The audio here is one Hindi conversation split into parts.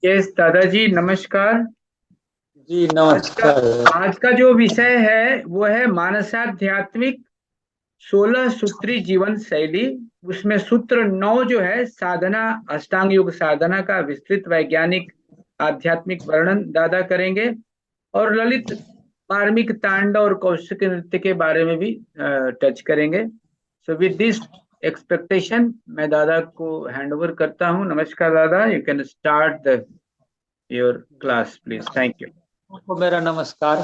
यस दादाजी नमस्कार। जी आज का नमस्कार। आज का जो विषय है वो है मानसाध्यात्मिक 16 सूत्री जीवन शैली। उसमें सूत्र 9 जो है साधना, अष्टांग योग साधना का विस्तृत वैज्ञानिक आध्यात्मिक वर्णन दादा करेंगे। और ललित मार्मिक तांडव और कौशिक नृत्य के बारे में भी टच करेंगे। सो विद दिस एक्सपेक्टेशन मैं दादा को हैंड ओवर करता हूँ। नमस्कार दादा, you can start the your class please. Thank you. आपको मेरा नमस्कार।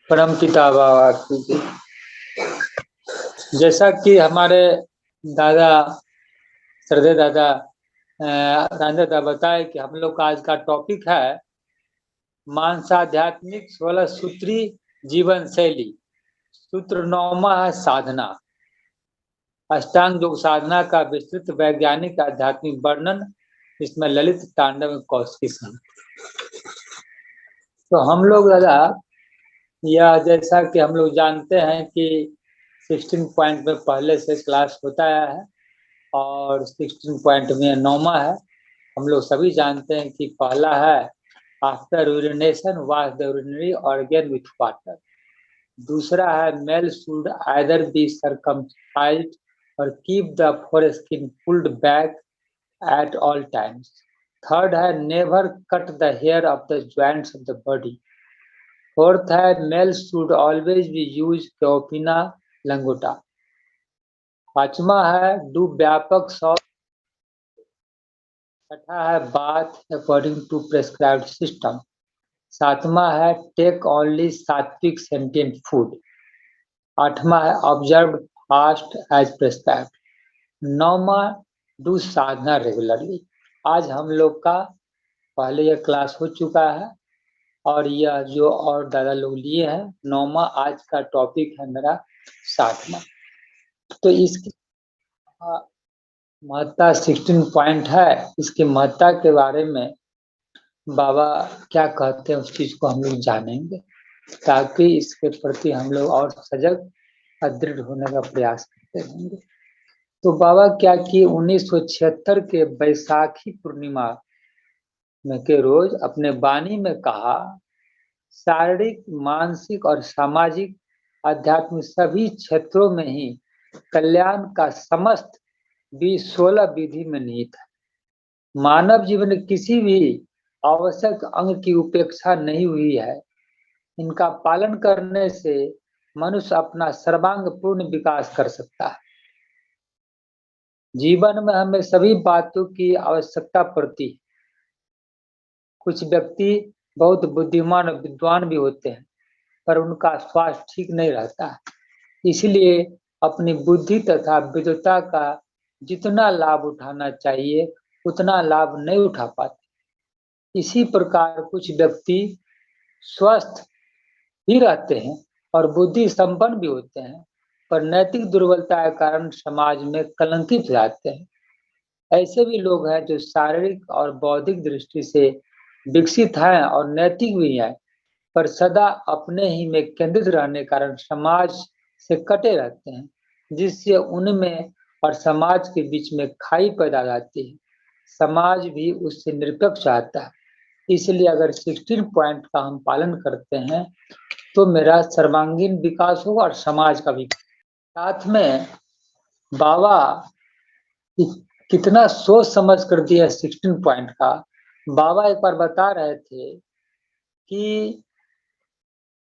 परम पिता बाबा की जय। जैसा कि हमारे दादा श्रद्धेय दादा राजेंद्र दादा बताए कि हम लोग का आज का टॉपिक है मानसाध्यात्मिक 16 सूत्री जीवन शैली। सूत्र 9वां है साधना, अष्टांग योग साधना का विस्तृत वैज्ञानिक आध्यात्मिक वर्णन। इसमें ललित तांडव कौशिक हैं। तो हम लोग दादा या जैसा कि हम लोग जानते हैं कि 16 पॉइंट में पहले से क्लास होता है और 16 पॉइंट में 9वां है। हम लोग सभी जानते हैं कि पहला है after urination wash the urinary organ with water. दूसरा है male should either be circumscribed और keep the foreskin pulled back at all times. Third है never cut the hair of the joints of the body. Fourth है male should always be use कैपिना लंगोटा। पांचवा है डू व्यापक शौच। छठा है bath according to prescribed system. सातवां है take only sattvik sentient food. आठवां है ऑब्जर्व फास्ट एज प्रेस्क्राइब्ड। नौवां डू साधना रेगुलरली। आज हम लोग का पहले यह क्लास हो चुका है और यह जो और दादा लोग लिए हैं 9वां आज का टॉपिक है मेरा 7वां। तो इसकी महत्ता 16 पॉइंट है। इसकी महत्ता के बारे में बाबा क्या कहते हैं उस चीज को हम लोग जानेंगे ताकि इसके प्रति हम लोग और सजग अदृढ़ होने का प्रयास करते रहेंगे। तो बाबा क्या कि 1976 के बैसाखी पूर्णिमा में के रोज अपने वाणी में कहा शारीरिक, मानसिक और सामाजिक आध्यात्मिक सभी क्षेत्रों में ही कल्याण का समस्त 16 विधि में निहित है। मानव जीवन में किसी भी आवश्यक अंग की उपेक्षा नहीं हुई है। इनका पालन करने से मनुष्य अपना सर्वांग पूर्ण विकास कर सकता है। जीवन में हमें सभी बातों की आवश्यकता पड़ती है। कुछ व्यक्ति बहुत बुद्धिमान और विद्वान भी होते हैं पर उनका स्वास्थ्य ठीक नहीं रहता है। इसलिए अपनी बुद्धि तथा विद्वता का जितना लाभ उठाना चाहिए उतना लाभ नहीं उठा पाते। इसी प्रकार कुछ व्यक्ति स्वस्थ ही रहते हैं और बुद्धि संपन्न भी होते हैं पर नैतिक दुर्बलता के कारण समाज में कलंकित हो जाते हैं। ऐसे भी लोग हैं जो शारीरिक और बौद्धिक दृष्टि से विकसित हैं और नैतिक भी हैं पर सदा अपने ही में केंद्रित रहने के कारण समाज से कटे रहते हैं जिससे उनमें और समाज के बीच में खाई पैदा जाती है। समाज भी उससे निरपेक्ष चाहता है। इसलिए अगर 16 पॉइंट का हम पालन करते हैं तो मेरा सर्वांगीण विकास होगा और समाज का भी। साथ में बाबा कितना सोच समझ कर दिया 16 पॉइंट का। बाबा एक बार बता रहे थे कि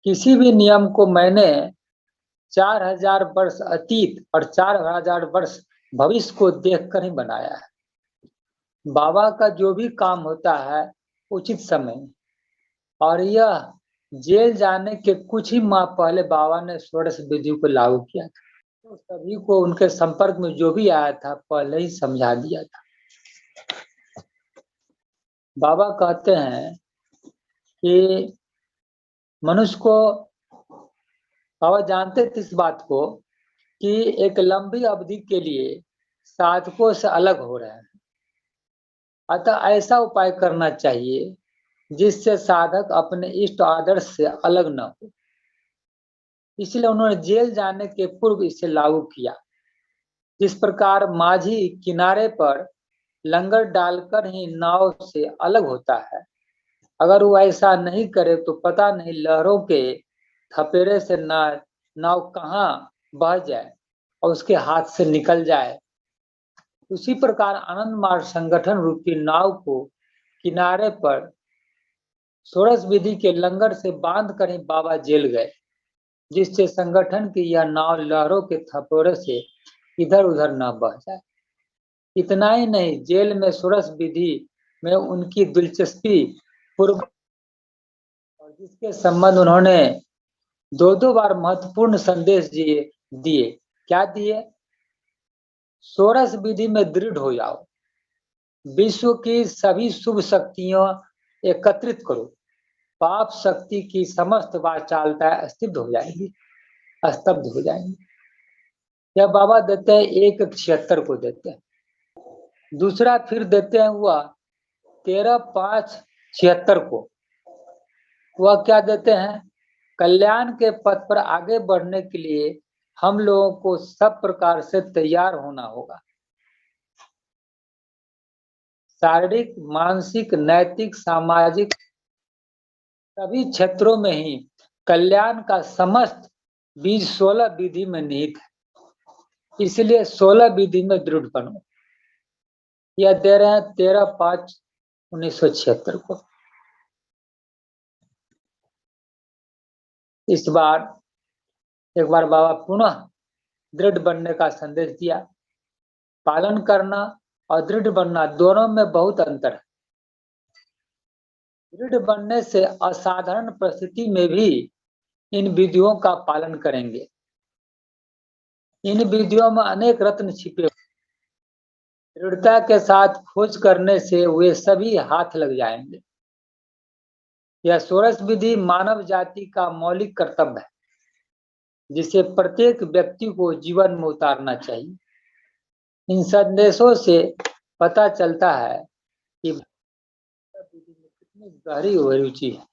किसी भी नियम को मैंने 4000 वर्ष अतीत और 4000 वर्ष भविष्य को देखकर ही बनाया है। बाबा का जो भी काम होता है उचित समय, और यह जेल जाने के कुछ ही माह पहले बाबा ने षोडश विधि को लागू किया था। तो सभी को उनके संपर्क में जो भी आया था पहले ही समझा दिया था। बाबा कहते हैं कि मनुष्य को, बाबा जानते थे इस बात को कि एक लंबी अवधि के लिए साधकों से अलग हो रहे हैं, अतः ऐसा उपाय करना चाहिए जिससे साधक अपने इष्ट आदर्श से अलग न हो। इसलिए उन्होंने जेल जाने के पूर्व इसे लागू किया। जिस प्रकार माझी किनारे पर लंगर डालकर ही नाव से अलग होता है। अगर वो ऐसा नहीं करे तो पता नहीं लहरों के थपेड़े से नाव कहाँ बह जाए और उसके हाथ से निकल जाए। उसी प्रकार आनंद मार्ग संगठन रूपी नाव को किनारे पर षोडश विधि के लंगर से बांध कर ही बाबा जेल गए, जिससे संगठन की यह नाव लहरों के थपेड़े से इधर उधर न बह जाए। इतना ही नहीं, जेल में षोडश विधि में उनकी दिलचस्पी पूर्व और जिसके संबंध उन्होंने दो बार महत्वपूर्ण संदेश दिए। क्या दिए? षोडश विधि में दृढ़ हो जाओ, विश्व की सभी शुभ शक्तियां एकत्रित करो, पाप शक्ति की समस्त वाचालता स्तब्ध हो जाएंगी। यह बाबा देते हैं 1:76 को देते हैं। दूसरा फिर देते हैं हुआ 13/5/76 को। वह क्या देते हैं? कल्याण के पथ पर आगे बढ़ने के लिए हम लोगों को सब प्रकार से तैयार होना होगा। शारीरिक, मानसिक, नैतिक, सामाजिक सभी क्षेत्रों में ही कल्याण का समस्त बीज 16 विधि में निहित है। इसलिए 16 विधि में दृढ़ बनो। यह दे रहे हैं 13/5/1976 को। इस बार एक बार बाबा पुनः दृढ़ बनने का संदेश दिया। पालन करना और दृढ़ बनना दोनों में बहुत अंतर है। दृढ़ बनने से असाधारण परिस्थिति में भी इन विधियों का पालन करेंगे। इन विधियों में अनेक रत्न छिपे। दृढ़ता के साथ खोज करने से वे सभी हाथ लग जाएंगे। यह षोडश विधि मानव जाति का मौलिक कर्तव्य है, जिसे प्रत्येक व्यक्ति को जीवन में उतारना चाहिए। इन संदेशों से पता चलता है कि कितनी गहरी अभिरुचि है।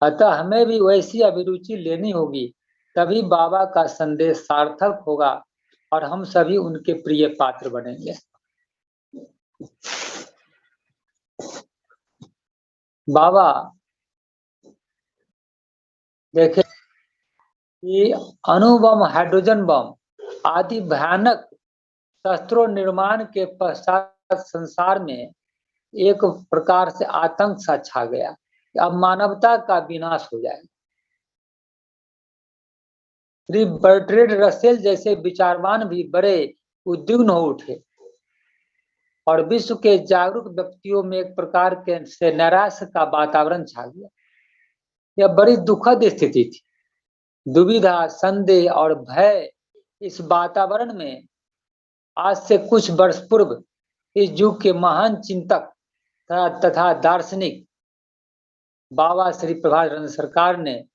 अतः हमें भी वैसी अभिरुचि लेनी होगी, तभी बाबा का संदेश सार्थक होगा और हम सभी उनके प्रिय पात्र बनेंगे। बाबा देखे कि अणुबम, हाइड्रोजन बम आदि भयानक शस्त्रों निर्माण के पश्चात संसार में एक प्रकार से आतंक सा छा गया कि अब मानवता का विनाश हो जाएगा। श्री बर्ट्रेड रसेल जैसे विचारवान भी बड़े उद्विग्न हो उठे और विश्व के जागरूक व्यक्तियों में एक प्रकार के से नैराश्य का वातावरण छा गया। यह बड़ी दुखद स्थिति थी। दुविधा, संदेह और भय इस वातावरण में आज से कुछ वर्ष पूर्व इस युग के महान चिंतक तथा दार्शनिक बाबा श्री प्रभात सरकार ने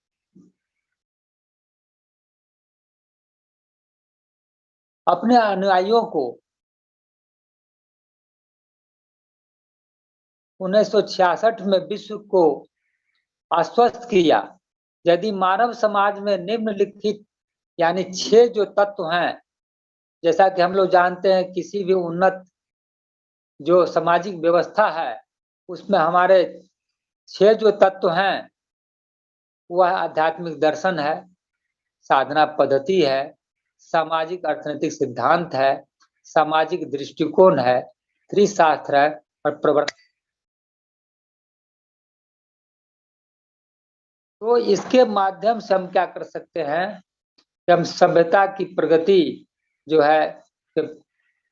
अपने अनुयायियों को 1966 में विश्व को आश्वस्त किया, यदि मानव समाज में निम्नलिखित यानी 6 जो तत्व हैं, जैसा कि हम लोग जानते हैं किसी भी उन्नत जो सामाजिक व्यवस्था है उसमें हमारे 6 जो तत्व हैं, वह आध्यात्मिक दर्शन है, साधना पद्धति है, सामाजिक अर्थनैतिक सिद्धांत है, सामाजिक दृष्टिकोण है, त्रिशास्त्र है और प्रवर्तन। तो इसके माध्यम से हम क्या कर सकते हैं कि हम सभ्यता की प्रगति जो है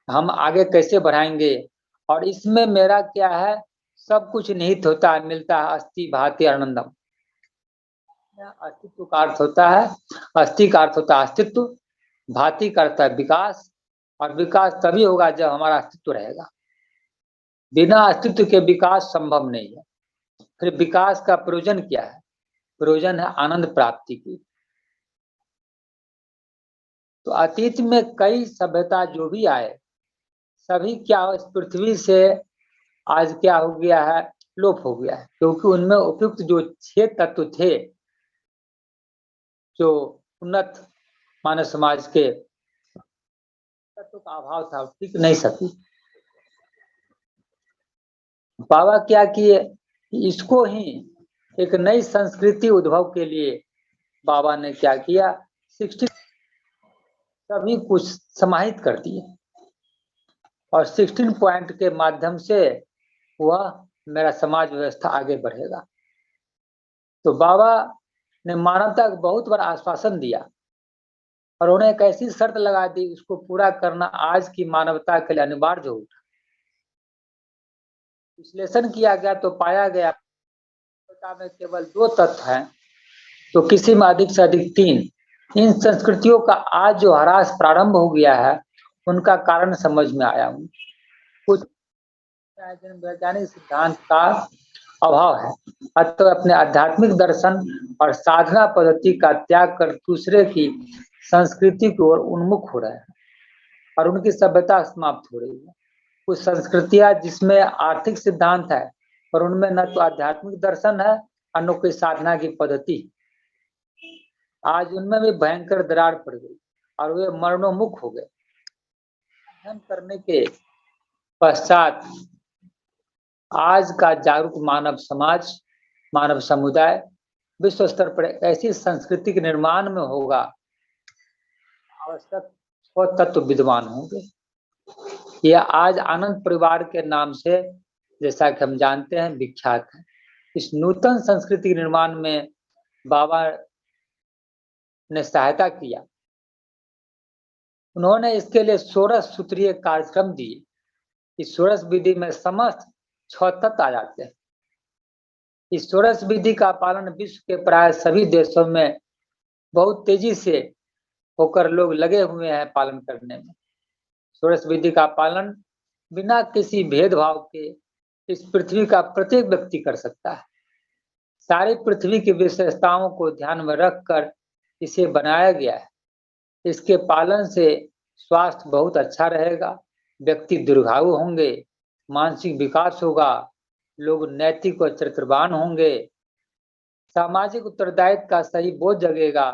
हम आगे कैसे बढ़ाएंगे। और इसमें मेरा क्या है, सब कुछ निहित होता है, मिलता है अस्ति भाति आनंदम। अस्तित्व का अर्थ होता है, अस्थि का अर्थ होता है अस्तित्व, भाति का अर्थ है विकास, और विकास तभी होगा जब हमारा अस्तित्व रहेगा। बिना अस्तित्व के विकास संभव नहीं है। फिर विकास का प्रयोजन क्या है? प्रयोजन है आनंद प्राप्ति की। तो अतीत में कई सभ्यता जो भी आए, सभी क्या इस पृथ्वी से आज क्या हो गया है, लोप हो गया है, क्योंकि उनमें उपयुक्त जो 6 तत्व थे जो उन्नत मानव समाज के तत्व का अभाव था, टिक नहीं सकी। बाबा क्या किए, इसको ही एक नई संस्कृति उद्भव के लिए बाबा ने क्या किया, 16 सभी कुछ समाहित कर दिए और 16 पॉइंट के माध्यम से वह मेरा समाज व्यवस्था आगे बढ़ेगा। तो बाबा ने मानवता को बहुत बड़ा आश्वासन दिया और उन्हें एक ऐसी शर्त लगा दी, उसको पूरा करना आज की मानवता के लिए अनिवार्य हो उठा। विश्लेषण किया गया तो पाया गया में केवल 2 तत्व हैं, तो किसी में अधिक से अधिक 3। इन संस्कृतियों का आज जो ह्रास प्रारंभ हो गया है, उनका कारण समझ में आया हूँ। कुछ वैज्ञानिक सिद्धांत का अभाव है, अतः अपने आध्यात्मिक दर्शन और साधना पद्धति का त्याग कर दूसरे की संस्कृति की ओर उन्मुख हो रहे हैं और उनकी सभ्यता समाप्त हो रही है। कुछ संस्कृतियां जिसमें आर्थिक सिद्धांत है और उनमें न तो आध्यात्मिक दर्शन है और न कोई साधना की पद्धति, आज उनमें भी भयंकर दरार पड़ गई और वे मरणोन्मुख हो गए। अध्ययन करने के पश्चात आज का जागरूक मानव समाज, मानव समुदाय विश्व स्तर पर ऐसी संस्कृति के निर्माण में होगा, आवश्यक 6 तत्व विद्वान होंगे। यह आज आनंद परिवार के नाम से, जैसा कि हम जानते हैं, विख्यात है। इस नूतन संस्कृति निर्माण में बाबा ने सहायता किया। उन्होंने इसके लिए 16 सूत्रीय कार्यक्रम दिए। इस षोडश विधि में समस्त 6 तत्व आ जाते हैं। इस षोडश विधि का पालन विश्व के प्राय सभी देशों में बहुत तेजी से होकर लोग लगे हुए हैं पालन करने में। षोडश विधि का पालन बिना किसी भेदभाव के इस पृथ्वी का प्रत्येक व्यक्ति कर सकता है। सारी पृथ्वी की विशेषताओं को ध्यान में रखकर इसे बनाया गया है। इसके पालन से स्वास्थ्य बहुत अच्छा रहेगा, व्यक्ति दीर्घायु होंगे, मानसिक विकास होगा, लोग नैतिक और चरित्रवान होंगे, सामाजिक उत्तरदायित्व का सही बोझ जगेगा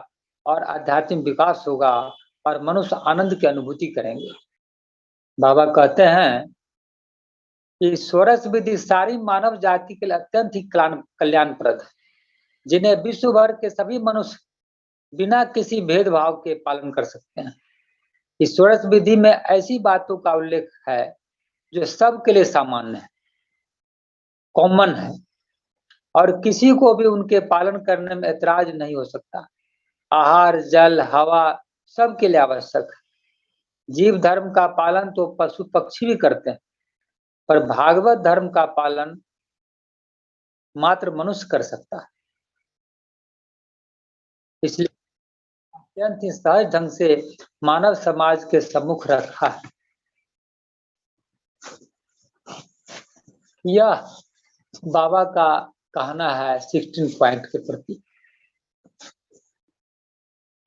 और आध्यात्मिक विकास होगा और मनुष्य आनंद की अनुभूति करेंगे। बाबा कहते हैं कि षोडश विधि सारी मानव जाति के लिए अत्यंत ही कल्याणप्रद है, जिन्हें विश्व भर के सभी मनुष्य बिना किसी भेदभाव के पालन कर सकते हैं। इस षोडश विधि में ऐसी बातों का उल्लेख है जो सबके लिए सामान्य है, कॉमन है और किसी को भी उनके पालन करने में ऐतराज नहीं हो सकता। आहार, जल, हवा सबके लिए आवश्यक है। जीव धर्म का पालन तो पशु पक्षी भी करते हैं, पर भागवत धर्म का पालन मात्र मनुष्य कर सकता है। इसलिए अत्यंत ही सहज ढंग से मानव समाज के सम्मुख रखा है। यह बाबा का कहना है 16 पॉइंट के प्रति।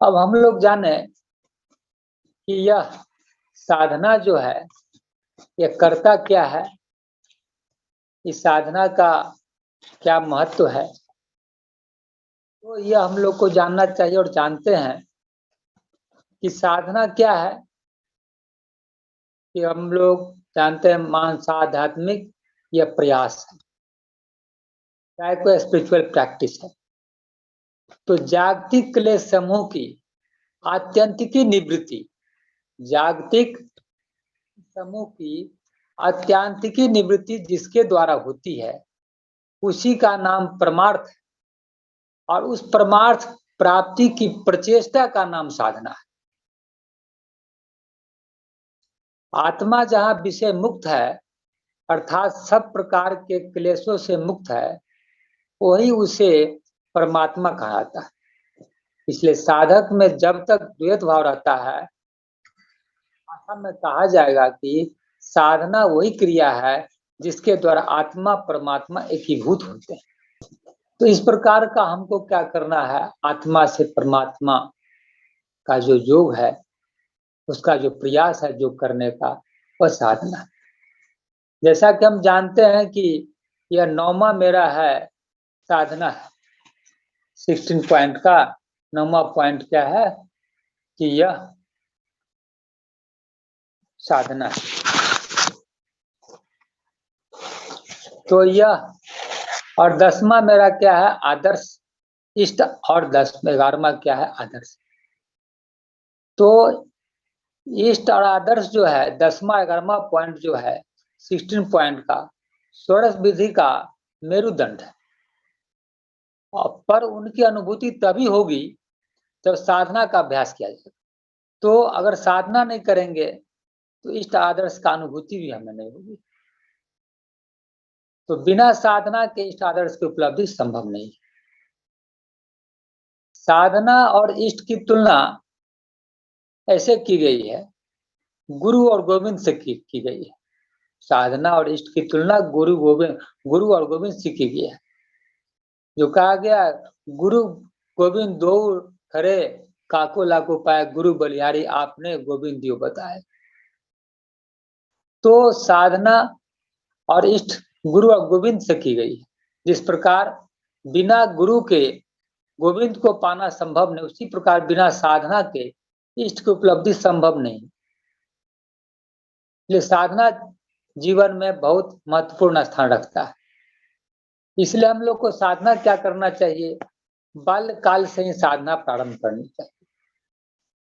अब हम लोग जाने कि यह साधना जो है, यह करता क्या है, इस साधना का क्या महत्व है, तो यह हम लोग को जानना चाहिए। और जानते हैं कि साधना क्या है, कि हम लोग जानते हैं मानस आध्यात्मिक यह प्रयास है, चाहे कोई स्पिरिचुअल प्रैक्टिस है। तो जागतिक क्लेश समूह की आत्यंतिकी निवृत्ति, जागतिक समूह की आत्यांतिकी निवृत्ति जिसके द्वारा होती है, उसी का नाम परमार्थ है और उस परमार्थ प्राप्ति की प्रचेष्टा का नाम साधना है। आत्मा जहां विषय मुक्त है, अर्थात सब प्रकार के क्लेशों से मुक्त है, वही उसे परमात्मा कहा जाता है। इसलिए साधक में जब तक द्वैत भाव रहता है, भाषा में कहा जाएगा कि साधना वही क्रिया है जिसके द्वारा आत्मा परमात्मा एकीभूत होते हैं। तो इस प्रकार का हमको क्या करना है, आत्मा से परमात्मा का जो योग है, उसका जो प्रयास है जो करने का, वह साधना है। जैसा कि हम जानते हैं कि यह 9वां मेरा है साधना है। 16 पॉइंट का 9वां पॉइंट क्या है कि यह साधना है। तो यह, और 10वां मेरा क्या है, आदर्श इष्ट, और 11वां क्या है, आदर्श। तो इष्ट और आदर्श जो है 10वां 11वां पॉइंट जो है 16 पॉइंट का षोडश विधि का मेरुदंड है। पर उनकी अनुभूति तभी होगी जब साधना का अभ्यास किया जाएगा। तो अगर साधना नहीं करेंगे तो इष्ट आदर्श का अनुभूति भी हमें नहीं होगी। तो बिना साधना के इष्ट आदर्श की उपलब्धि संभव नहीं है। साधना और इष्ट की तुलना ऐसे की गई है, गुरु और गोविंद से की गई है। साधना और इष्ट की तुलना गुरु और गोविंद से की गई है। जो कहा गया, गुरु गोविंद दो खरे, काको लाको पाए, गुरु बलिहारी आपने गोविंद दियो बताए। तो साधना और इष्ट गुरु और गोविंद से की गई है। जिस प्रकार बिना गुरु के गोविंद को पाना संभव नहीं, उसी प्रकार बिना साधना के इष्ट की उपलब्धि संभव नहीं। इसलिए साधना जीवन में बहुत महत्वपूर्ण स्थान रखता है। इसलिए हम लोग को साधना क्या करना चाहिए, बाल्यकाल से ही साधना प्रारंभ करनी चाहिए।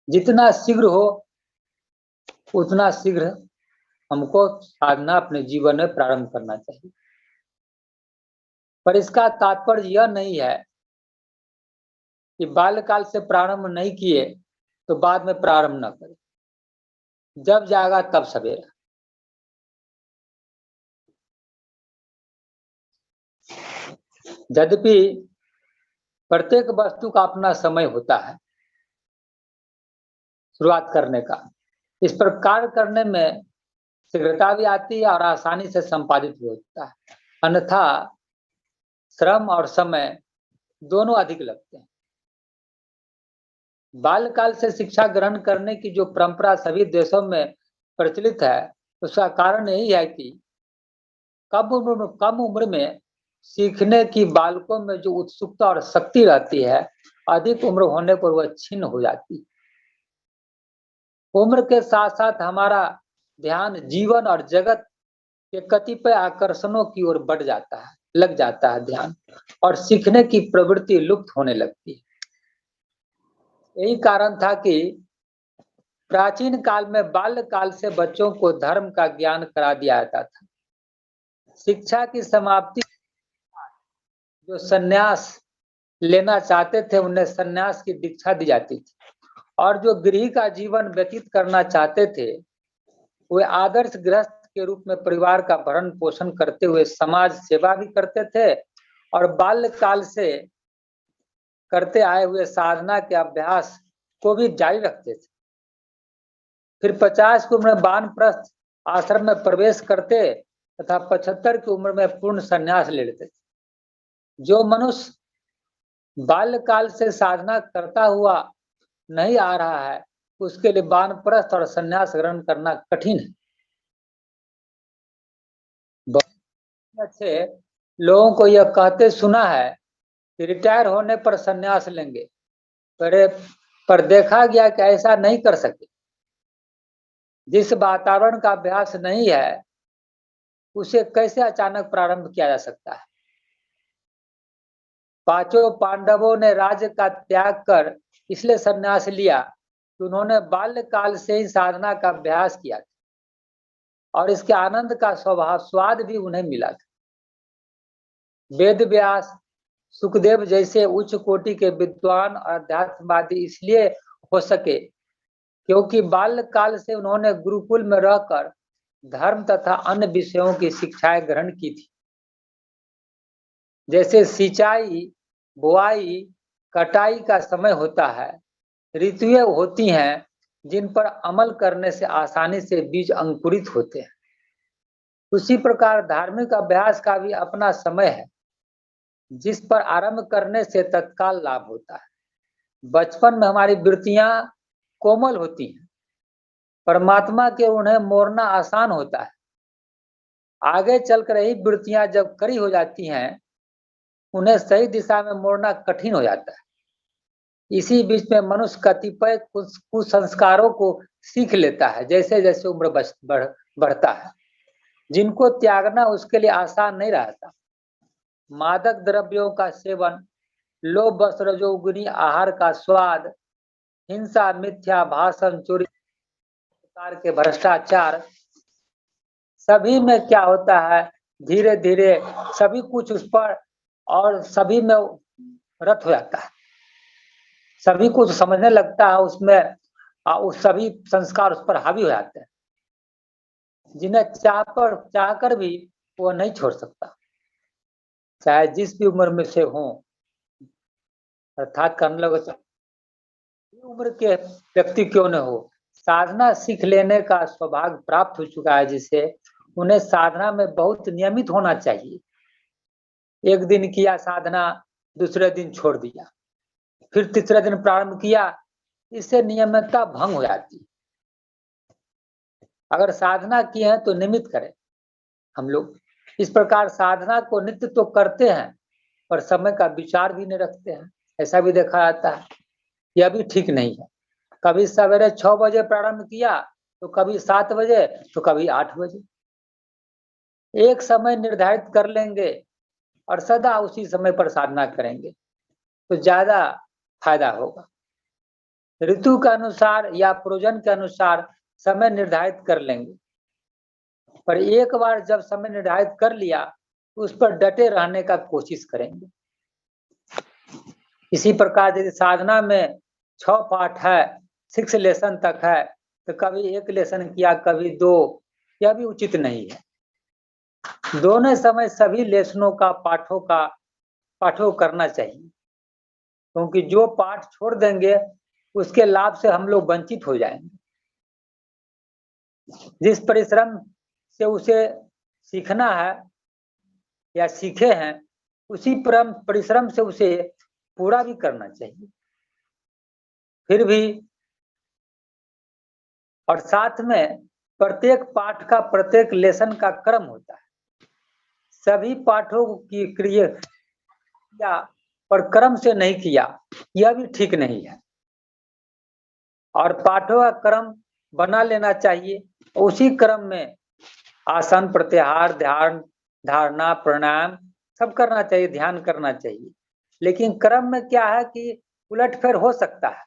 जितना शीघ्र हो उतना शीघ्र हमको साधना अपने जीवन में प्रारंभ करना चाहिए। पर इसका तात्पर्य यह नहीं है कि बाल्यकाल से प्रारंभ नहीं किए तो बाद में प्रारंभ न करें। जब जागा तब सवेरा। यद्यपि प्रत्येक वस्तु का अपना समय होता है शुरुआत करने का। इस पर कार्य करने में शीघ्रता भी आती है और आसानी से संपादित भी होता है। अन्यथा श्रम और समय दोनों अधिक लगते हैं। बाल्यकाल से शिक्षा ग्रहण करने की जो परंपरा सभी देशों में प्रचलित है, उसका कारण यही है कि कम उम्र में सीखने की बालकों में जो उत्सुकता और शक्ति रहती है, अधिक उम्र होने पर वह छिन्न हो जाती है। उम्र के साथ साथ हमारा ध्यान जीवन और जगत के कतिपय आकर्षणों की ओर बढ़ जाता है, लग जाता है ध्यान, और सीखने की प्रवृत्ति लुप्त होने लगती है। यही कारण था कि प्राचीन काल में बाल्यकाल से बच्चों को धर्म का ज्ञान करा दिया जाता था। शिक्षा की समाप्ति, जो सन्यास लेना चाहते थे उन्हें सन्यास की दीक्षा दी जाती थी, और जो गृह का जीवन व्यतीत करना चाहते थे वे आदर्श गृहस्थ के रूप में परिवार का भरण पोषण करते हुए समाज सेवा भी करते थे और बाल्यकाल से करते आए हुए साधना के अभ्यास को भी जारी रखते थे। फिर 50 की उम्र में वानप्रस्थ आश्रम में प्रवेश करते तथा 75 की उम्र में पूर्ण संन्यास ले लेते थे। जो मनुष्य बाल्यकाल से साधना करता हुआ नहीं आ रहा है उसके लिए वानप्रस्थ और संन्यास ग्रहण करना कठिन है। बहुत अच्छे लोगों को यह कहते सुना है कि रिटायर होने पर संन्यास लेंगे, पर देखा गया कि ऐसा नहीं कर सके। जिस वातावरण का अभ्यास नहीं है उसे कैसे अचानक प्रारंभ किया जा सकता है। पांचों पांडवों ने राज्य का त्याग कर इसलिए संन्यास लिया कि उन्होंने बाल्यकाल से ही साधना का अभ्यास किया था और इसके आनंद का स्वाद भी उन्हें मिला था। वेद व्यास, सुखदेव जैसे उच्च कोटि के विद्वान और अध्यात्मवादी इसलिए हो सके क्योंकि बाल्यकाल से उन्होंने गुरुकुल में रहकर धर्म तथा अन्य विषयों की शिक्षाएं ग्रहण की थी। जैसे सिंचाई, बुआई, कटाई का समय होता है, ऋतुएं होती हैं जिन पर अमल करने से आसानी से बीज अंकुरित होते हैं। उसी प्रकार धार्मिक अभ्यास का भी अपना समय है जिस पर आरंभ करने से तत्काल लाभ होता है। बचपन में हमारी वृत्तियां कोमल होती हैं, परमात्मा के उन्हें मोड़ना आसान होता है। आगे चलकर यही वृत्तियां जब कड़ी हो जाती हैं उन्हें सही दिशा में मोड़ना कठिन हो जाता है। इसी बीच में मनुष्य कतिपय कुसंस्कारों को सीख लेता है जैसे जैसे उम्र बढ़ता है। जिनको त्यागना उसके लिए आसान नहीं रहता। मादक द्रव्यों का सेवन, लोभ वस्त्र रजोगुनी आहार का स्वाद, हिंसा, मिथ्या भाषण, चोरी, प्रकार के भ्रष्टाचार, सभी में क्या होता है, धीरे धीरे सभी कुछ उस पर और सभी में रत हो जाता है, सभी कुछ समझने लगता है उसमें, उस सभी संस्कार उस पर हावी हो जाते हैं, जिन्हें चाह कर भी वो नहीं छोड़ सकता, चाहे जिस भी उम्र में से हो। अर्थात करने लगे उम्र के व्यक्ति क्यों न हो, साधना सीख लेने का सौभाग्य प्राप्त हो चुका है जिसे, उन्हें साधना में बहुत नियमित होना चाहिए। एक दिन किया साधना, दूसरे दिन छोड़ दिया, फिर तीसरे दिन प्रारंभ किया, इससे नियमितता भंग हो जाती है। अगर साधना की है तो नियमित करें। हम लोग इस प्रकार साधना को नित्य तो करते हैं, पर समय का विचार भी नहीं रखते हैं, ऐसा भी देखा जाता है। यह भी ठीक नहीं है। कभी सवेरे 6 बजे प्रारंभ किया, तो कभी 7 बजे, तो कभी 8 बजे। एक समय निर्धारित कर लेंगे और सदा उसी समय पर साधना करेंगे तो ज्यादा फायदा होगा। ऋतु के अनुसार या प्रयोजन के अनुसार समय निर्धारित कर लेंगे, पर एक बार जब समय निर्धारित कर लिया, उस पर डटे रहने का कोशिश करेंगे। इसी प्रकार यदि साधना में 6 पाठ है, 6 लेसन तक है, तो कभी 1 लेसन किया, कभी 2, यह भी उचित नहीं है। दोनों समय सभी लेसनों का पाठों करना चाहिए, क्योंकि जो पाठ छोड़ देंगे उसके लाभ से हम लोग वंचित हो जाएंगे। जिस परिश्रम से उसे सीखना है या सीखे हैं, उसी परिश्रम से उसे पूरा भी करना चाहिए। फिर भी और साथ में प्रत्येक पाठ का, प्रत्येक लेसन का क्रम होता है। सभी पाठों की क्रिया पर क्रम से नहीं किया, यह भी ठीक नहीं है। और पाठों का क्रम बना लेना चाहिए, उसी क्रम में आसन, प्रत्याहार, ध्यान, धारणा, प्राणायाम सब करना चाहिए, ध्यान करना चाहिए। लेकिन क्रम में क्या है कि उलटफेर हो सकता है।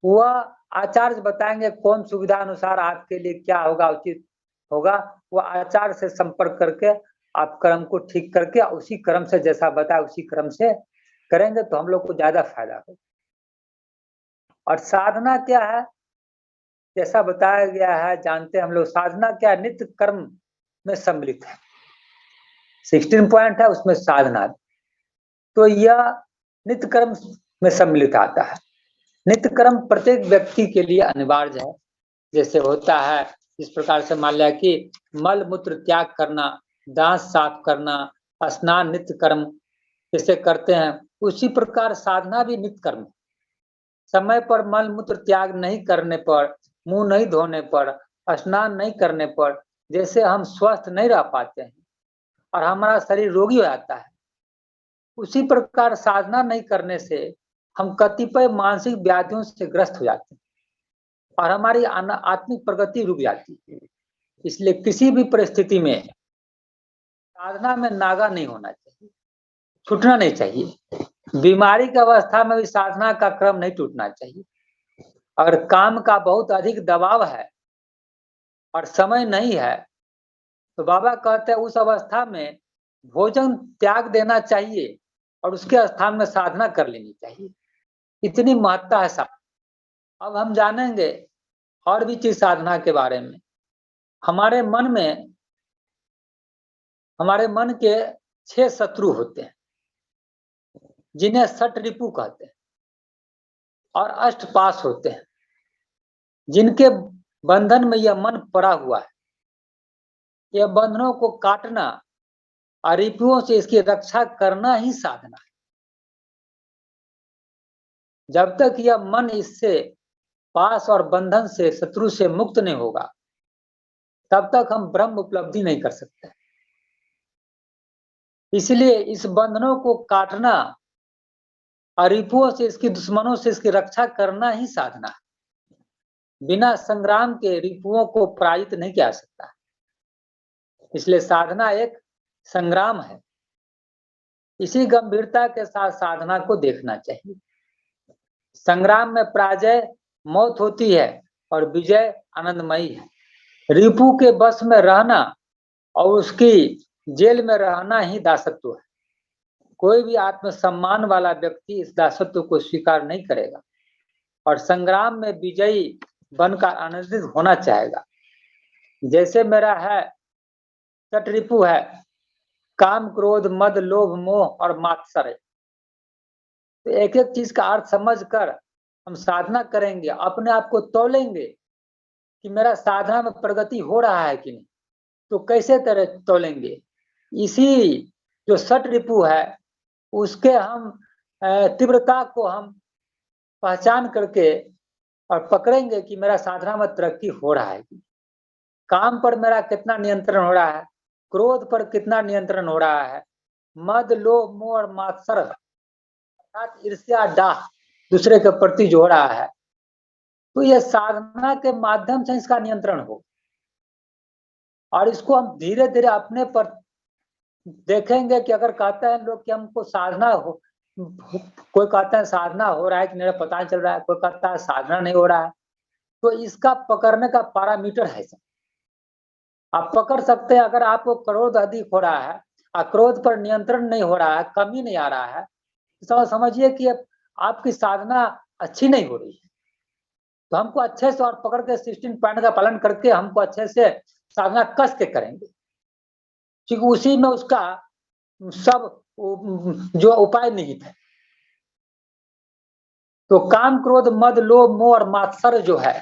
वह आचार्य बताएंगे कौन सुविधा अनुसार आपके लिए क्या होगा, उचित होगा। वह आचार्य से संपर्क करके आप क्रम को ठीक करके उसी क्रम से जैसा बताया उसी क्रम से करेंगे तो हम लोग को ज्यादा फायदा होगा। और साधना क्या है, जैसा बताया गया है, जानते हैं हम लोग, साधना क्या है, नित्य कर्म में सम्मिलित है। 16 पॉइंट है उसमें साधना, तो यह नित्य कर्म में सम्मिलित आता है। नित्य कर्म प्रत्येक व्यक्ति के लिए अनिवार्य है। जैसे होता है इस प्रकार से, मान लिया कि मल मूत्र त्याग करना, दांत साफ करना, स्नान नित्य कर्म जैसे करते हैं, उसी प्रकार साधना भी नित्य कर्म। समय पर मल मूत्र त्याग नहीं करने पर, मुंह नहीं धोने पर, स्नान नहीं करने पर, जैसे हम स्वस्थ नहीं रह पाते हैं और हमारा शरीर रोगी हो जाता है, उसी प्रकार साधना नहीं करने से हम कतिपय मानसिक व्याधियों से ग्रस्त हो जाते हैं और हमारी आत्मिक प्रगति रुक जाती है। इसलिए किसी भी परिस्थिति में साधना में नागा नहीं होना चाहिए, छूटना नहीं चाहिए। बीमारी की अवस्था में भी साधना का क्रम नहीं टूटना चाहिए। अगर काम का बहुत अधिक दबाव है और समय नहीं है, तो बाबा कहते हैं उस अवस्था में भोजन त्याग देना चाहिए और उसके स्थान में साधना कर लेनी चाहिए। इतनी महत्ता है साधना। अब हम जानेंगे और भी चीज साधना के बारे में। हमारे मन के 6 शत्रु होते हैं, जिन्हें षट रिपु कहते हैं, और 8 पास होते हैं, जिनके बंधन में यह मन पड़ा हुआ है। यह बंधनों को काटना और रिपुओं से इसकी रक्षा करना ही साधना है। जब तक यह मन इससे पास और बंधन से, शत्रु से मुक्त नहीं होगा, तब तक हम ब्रह्म उपलब्धि नहीं कर सकते। इसलिए इस बंधनों को काटना और रिपुओं से, इसकी दुश्मनों से इसकी रक्षा करना ही साधना है। बिना संग्राम के रिपुओं को पराजित नहीं किया सकता। इसलिए साधना एक संग्राम है। इसी गंभीरता के साथ साधना को देखना चाहिए। संग्राम में पराजय मौत होती है और विजय आनंदमयी है। रिपु के बस में रहना और उसकी जेल में रहना ही दासत्व है। कोई भी आत्मसम्मान वाला व्यक्ति इस दासत्व को स्वीकार नहीं करेगा और संग्राम में विजयी बनकर आनंदित होना चाहेगा। जैसे मेरा है सट रिपु है, काम क्रोध मद लोभ मोह और मात्सर्य। तो एक एक चीज का अर्थ समझकर हम साधना करेंगे, अपने आप को तौलेंगे कि मेरा साधना में प्रगति हो रहा है कि नहीं। तो कैसे तरह तौलेंगे? इसी जो सट रिपु है उसके हम तीव्रता को हम पहचान करके और पकड़ेंगे कि मेरा साधना में तरक्की हो रहा है। काम पर मेरा कितना नियंत्रण हो रहा है, क्रोध पर कितना नियंत्रण हो रहा है, मद लोभ मोह और मात्सर्य अर्थात ईर्ष्या डाह दूसरे के प्रति जो हो रहा है, तो यह साधना के माध्यम से इसका नियंत्रण हो। और इसको हम धीरे धीरे अपने पर देखेंगे कि अगर कहते हैं लोग कि हमको साधना हो, कोई कहता है साधना हो रहा है कि मेरा पता नहीं चल रहा है, कोई कहता है साधना नहीं हो रहा है, तो इसका पकड़ने का पैरामीटर है सब। आप पकड़ सकते हैं अगर आपको क्रोध अधिक हो रहा है और क्रोध पर नियंत्रण नहीं हो रहा है, कमी नहीं आ रहा है, तो समझिए कि आपकी साधना अच्छी नहीं हो रही है। तो हमको अच्छे से और पकड़ के 16 पॉइंट का पालन करके हमको अच्छे से साधना कस के करेंगे, क्योंकि उसी में उसका सब जो उपाय निहित है। तो काम क्रोध मद लोभ मोह और मात्सर्य जो है,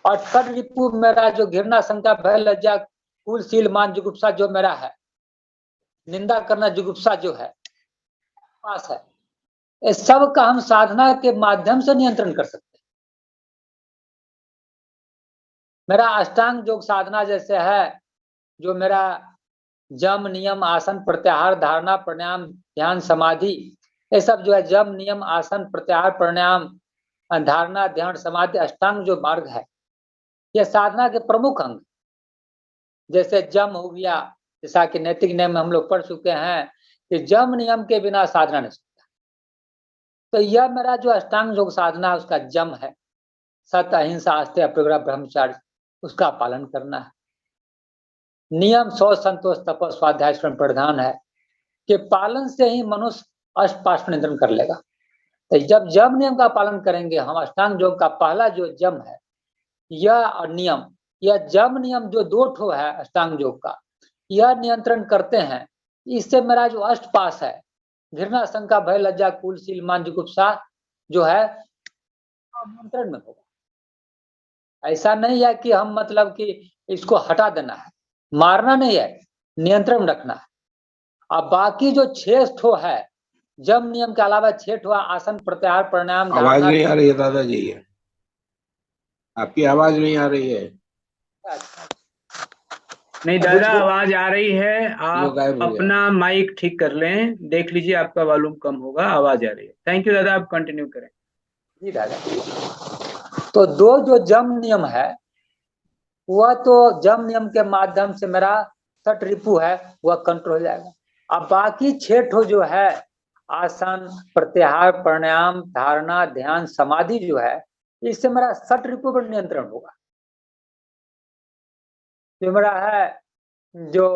और सट रिपु मेरा जो घृणा शंका भय लज्जा कुलशील मान जुगुप्सा जो मेरा है, निंदा करना जुगुप्सा जो है पास है, इस सब का हम साधना के माध्यम से नियंत्रण कर सकते हैं। मेरा अष्टांग योग साधना जैसे है, जो मेरा जम नियम आसन प्रत्याहार धारणा प्राणायाम ध्यान समाधि, ये सब जो है जम नियम आसन प्रत्याहार प्राणायाम धारणा ध्यान समाधि अष्टांग जो मार्ग है, यह साधना के प्रमुख अंग। जैसे जम हो गया, जैसा कि नैतिक नियम में हम लोग पढ़ चुके हैं कि जम नियम के बिना साधना नहीं सकता। तो यह मेरा जो अष्टांग योग साधना उसका जम है, सत्य अहिंसा आस्थे अप्रग्रह ब्रह्मचार्य, उसका पालन करना है। नियम शौच संतोष तपस स्वाध्याय स्वयं प्रधान है कि पालन से ही मनुष्य अष्टपाश पर नियंत्रण कर लेगा। तो जब जम नियम का पालन करेंगे हम, अष्टांग योग का पहला जो जम है यह नियम, यह जम नियम जो 2 ठो है अष्टांग योग का, यह नियंत्रण करते हैं। इससे मेरा जो अष्टपाश है, घृणा शंका भय लज्जा कुलशील मान जुगुप्सा जो है नियंत्रण में होगा। ऐसा नहीं है कि हम मतलब कि इसको हटा देना है, मारना नहीं है, नियंत्रण रखना है। अब बाकी जो 6 ठो है जम नियम के अलावा 6 ठो आसन प्रत्याहार प्राणायाम आवाज नहीं आ रही है दादाजी, आपकी आवाज नहीं आ रही है। नहीं दादा, आवाज आ रही है। आप गायब हो गया। अपना माइक ठीक कर लें, देख लीजिए आपका वॉल्यूम कम होगा, आवाज आ रही है। थैंक यू दादा, आप कंटिन्यू करें। जी दादा। तो 2 जो जम नियम है वह तो जम नियम के माध्यम से मेरा सट रिपु है वह कंट्रोल हो जाएगा। अब बाकी 6 ठो जो है आसन प्रत्याहार प्राणायाम धारणा ध्यान समाधि जो है, इससे मेरा सट रिपु पर नियंत्रण होगा। जो मेरा है जो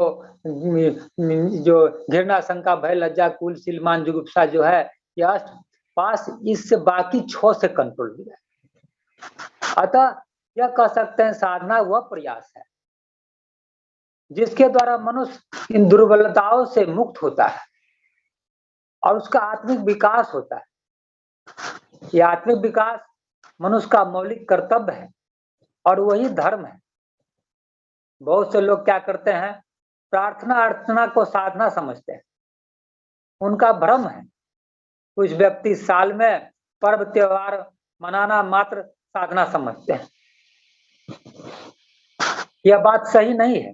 घृणा शंका भय लज्जा कुलशील मान जुगुप्सा जो है, यह पास इससे बाकी 6 से कंट्रोल हो जाए। अतः यह कह सकते हैं साधना वह प्रयास है जिसके द्वारा मनुष्य इन दुर्बलताओं से मुक्त होता है और उसका आत्मिक विकास होता है। यह आत्मिक विकास मनुष्य का मौलिक कर्तव्य है और वही धर्म है। बहुत से लोग क्या करते हैं, प्रार्थना अर्चना को साधना समझते हैं, उनका भ्रम है। कुछ व्यक्ति साल में पर्व त्योहार मनाना मात्र साधना समझते हैं, यह बात सही नहीं है।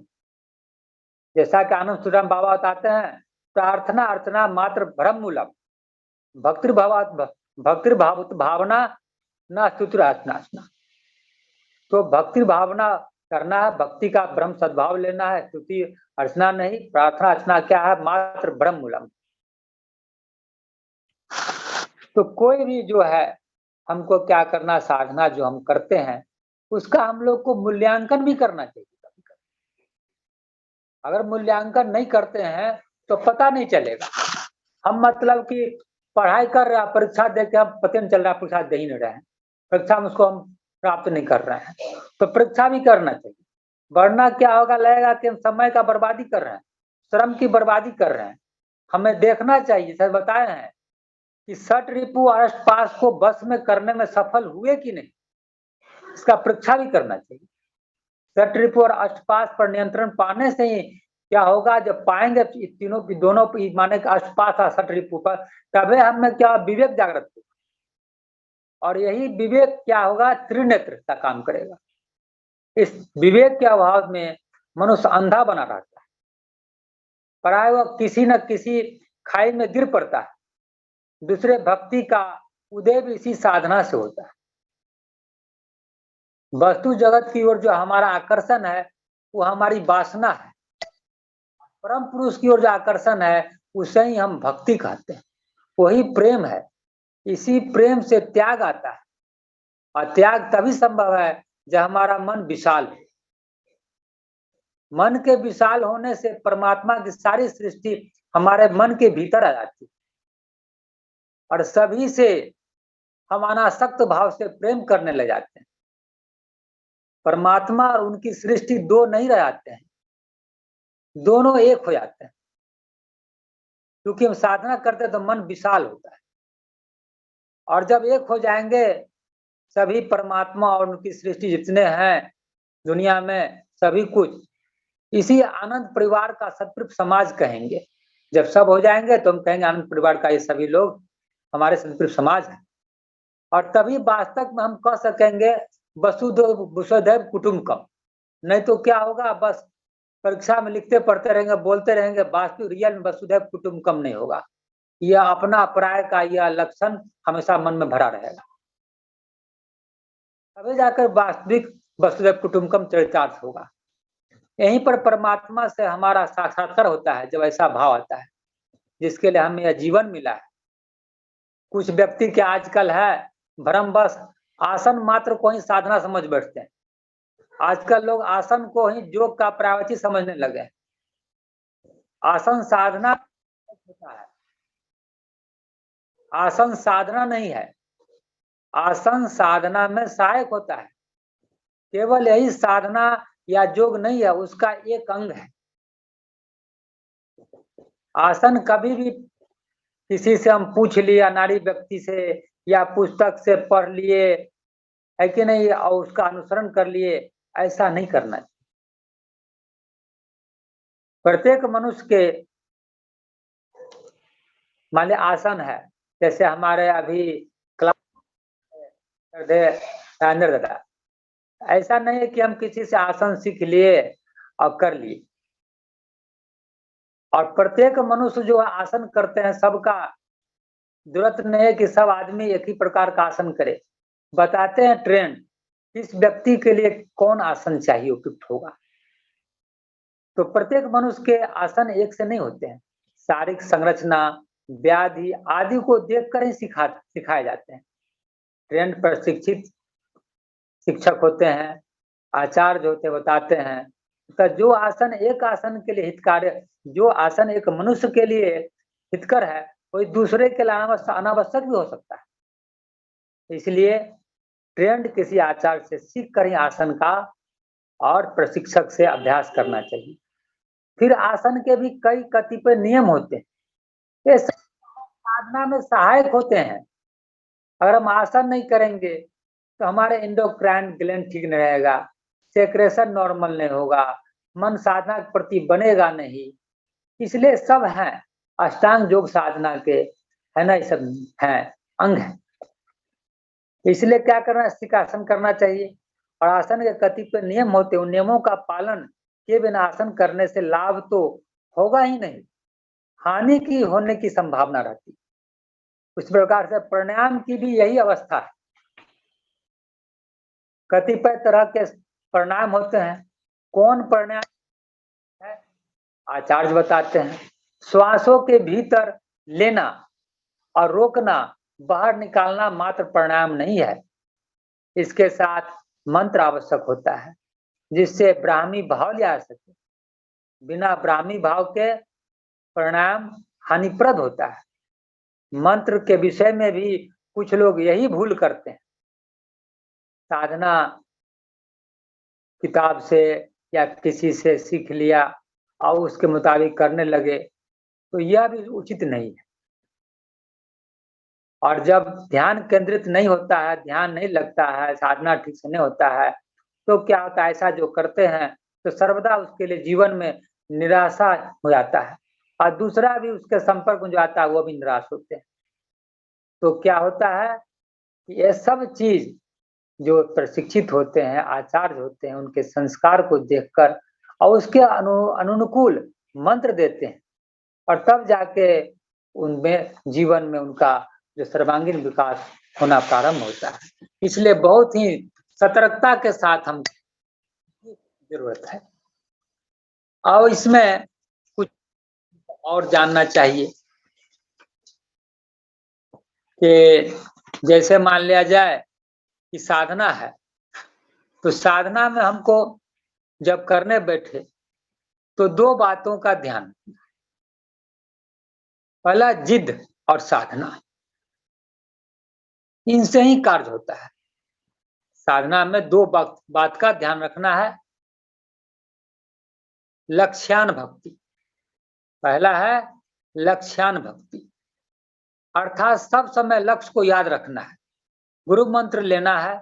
जैसा कि आनंद सुराम बाबा बताते हैं, प्रार्थना अर्चना मात्र भ्रम मूलक, भक्ति भावना न स्तुति अर्चना। तो भक्ति भावना करना है, भक्ति का ब्रह्म सद्भाव लेना है, स्तुति अर्चना नहीं, प्रार्थना अर्चना क्या है, मात्र ब्रह्म मूलम। तो कोई भी जो है हमको क्या करना, साधना जो हम करते हैं उसका हम लोग को मूल्यांकन भी करना चाहिए। अगर मूल्यांकन नहीं करते हैं तो पता नहीं चलेगा। हम मतलब कि पढ़ाई कर रहे हैं, परीक्षा दे के हम पता नहीं चल रहा, परीक्षा दे ही नहीं रहे हैं, परीक्षा में उसको हम प्राप्त नहीं कर रहे हैं, तो परीक्षा भी करना चाहिए। वरना क्या होगा, लगेगा कि हम समय का बर्बादी कर रहे हैं, श्रम की बर्बादी कर रहे हैं। हमें देखना चाहिए, सर बताए हैं कि षट रिपु और अष्टपाश को बस में करने में सफल हुए कि नहीं, इसका परीक्षा भी करना चाहिए। षट रिपु और अष्टपाश पर नियंत्रण पाने से ही क्या होगा, जब पाएंगे तीनों की दोनों माने अष्टपाश और षट रिपु पर, तभी हमें क्या विवेक जागृत होगा, और यही विवेक क्या होगा, त्रिनेत्र का काम करेगा। इस विवेक के अभाव में मनुष्य अंधा बना रहता है, प्राय वह किसी न किसी खाई में गिर पड़ता है। दूसरे भक्ति का उदय भी इसी साधना से होता है। वस्तु जगत की ओर जो हमारा आकर्षण है वो हमारी वासना है, परम पुरुष की ओर जो आकर्षण है उसे ही हम भक्ति कहते हैं, वही प्रेम है। इसी प्रेम से त्याग आता है, और त्याग तभी संभव है जब हमारा मन विशाल है। मन के विशाल होने से परमात्मा की सारी सृष्टि हमारे मन के भीतर आ जाती है, और सभी से हम अनासक्त भाव से प्रेम करने लग जाते हैं। परमात्मा और उनकी सृष्टि दो नहीं रह जाते हैं, दोनों एक हो जाते हैं, क्योंकि हम साधना करते हैं तो मन विशाल होता है, और जब एक हो जाएंगे सभी परमात्मा और उनकी सृष्टि जितने हैं दुनिया में सभी कुछ, इसी आनंद परिवार का सत्पुरुष समाज कहेंगे। जब सब हो जाएंगे तो हम कहेंगे आनंद परिवार का ये सभी लोग हमारे सत्पुरुष समाज है, और तभी वास्तव में हम कह सकेंगे वसुधैव कुटुंबकम। नहीं तो क्या होगा, बस परीक्षा में लिखते पढ़ते रहेंगे, बोलते रहेंगे, वास्तविक रियल में वसुधैव कुटुंबकम नहीं होगा। यह अपना पराय का यह लक्षण हमेशा मन में भरा रहेगा, तभी जाकर वास्तविक वसुधैव कुटुंबकम चरितार्थ होगा। यहीं पर परमात्मा से हमारा साक्षात्कार होता है, जब ऐसा भाव आता है जिसके लिए हमें यह जीवन मिला है। कुछ व्यक्ति के आजकल है भ्रमवश आसन मात्र को ही साधना समझ बैठते हैं। आजकल लोग आसन को ही योग का प्रावची समझने लगे। आसन साधना होता है, आसन साधना नहीं है, आसन साधना में सहायक होता है। केवल यही साधना या योग नहीं है, उसका एक अंग है। आसन कभी भी किसी से हम पूछ लिया, नारी व्यक्ति से या पुस्तक से पढ़ लिए है कि नहीं, और उसका अनुसरण कर लिए, ऐसा नहीं करना चाहिए। प्रत्येक मनुष्य के मान लिया आसन है, जैसे हमारे अभी क्लास दादा, ऐसा नहीं है कि हम किसी से आसन सीख लिए और कर लिए। और प्रत्येक मनुष्य जो आसन करते हैं सबका जरूरत नहीं है कि सब आदमी एक ही प्रकार का आसन करे। बताते हैं ट्रेंड, किस व्यक्ति के लिए कौन आसन चाहिए उपयुक्त होगा। तो प्रत्येक मनुष्य के आसन एक से नहीं होते हैं। शारीरिक संरचना, व्याधि आदि को देखकर ही सिखाए जाते हैं। ट्रेंड प्रशिक्षित शिक्षक होते हैं, आचार्य होते बताते हैं। तो जो आसन एक आसन के लिए हितकारी, जो आसन एक मनुष्य के लिए हितकर है, कोई दूसरे के लिए अनावश्यक भी हो सकता है। इसलिए ट्रेंड किसी आचार्य से सीख कर ही आसन का और प्रशिक्षक से अभ्यास करना चाहिए। फिर आसन के भी कई कतिपय नियम होते हैं, ये साधना में सहायक होते हैं। अगर हम आसन नहीं करेंगे तो हमारे एंडोक्राइन ग्लैंड ठीक नहीं रहेगा, सेक्रेशन नॉर्मल नहीं होगा, मन साधना के प्रति बनेगा नहीं। इसलिए सब हैं अष्टांग योग साधना के, है ना, ये सब हैं अंग है। इसलिए क्या करना, आसन करना चाहिए। और आसन के कतिपय नियम होते हैं, उन नियमों का पालन के बिना आसन करने से लाभ तो होगा ही नहीं, हानि की होने की संभावना रहती। उस प्रकार से प्राणायाम की भी यही अवस्था है। कतिपय तरह के प्राणायाम होते हैं। कौन प्राणायाम है? आचार्य बताते हैं, श्वासों के भीतर लेना और रोकना, बाहर निकालना मात्र प्राणायाम नहीं है। इसके साथ मंत्र आवश्यक होता है जिससे ब्राह्मी भाव लिया जा सके। बिना ब्राह्मी भाव के प्राणायाम हानिप्रद होता है। मंत्र के विषय में भी कुछ लोग यही भूल करते हैं। साधना किताब से या किसी से सीख लिया और उसके मुताबिक करने लगे, तो यह भी उचित नहीं है। और जब ध्यान केंद्रित नहीं होता है, ध्यान नहीं लगता है, साधना ठीक से नहीं होता है, तो क्या होता है, ऐसा जो करते हैं तो सर्वदा उसके लिए जीवन में निराशा हो जाता है और दूसरा भी उसके संपर्क में जो आता है वो भी निराश होते हैं। तो क्या होता है कि ये सब चीज जो प्रशिक्षित होते हैं, आचार्य होते हैं, उनके संस्कार को देखकर और उसके अनुकूल मंत्र देते हैं और तब जाके उनमें जीवन में उनका जो सर्वांगीण विकास होना प्रारंभ होता है। इसलिए बहुत ही सतर्कता के साथ हम जरूरत है। और इसमें कुछ और जानना चाहिए कि जैसे मान लिया जाए कि साधना है, तो साधना में हमको जब करने बैठे तो दो बातों का ध्यान, पहला जिद और साधना, इनसे ही कार्य होता है। साधना में दो बात का ध्यान रखना है। लक्ष्यान भक्ति, पहला है लक्ष्यान भक्ति, अर्थात सब समय लक्ष्य को याद रखना है, गुरु मंत्र लेना है,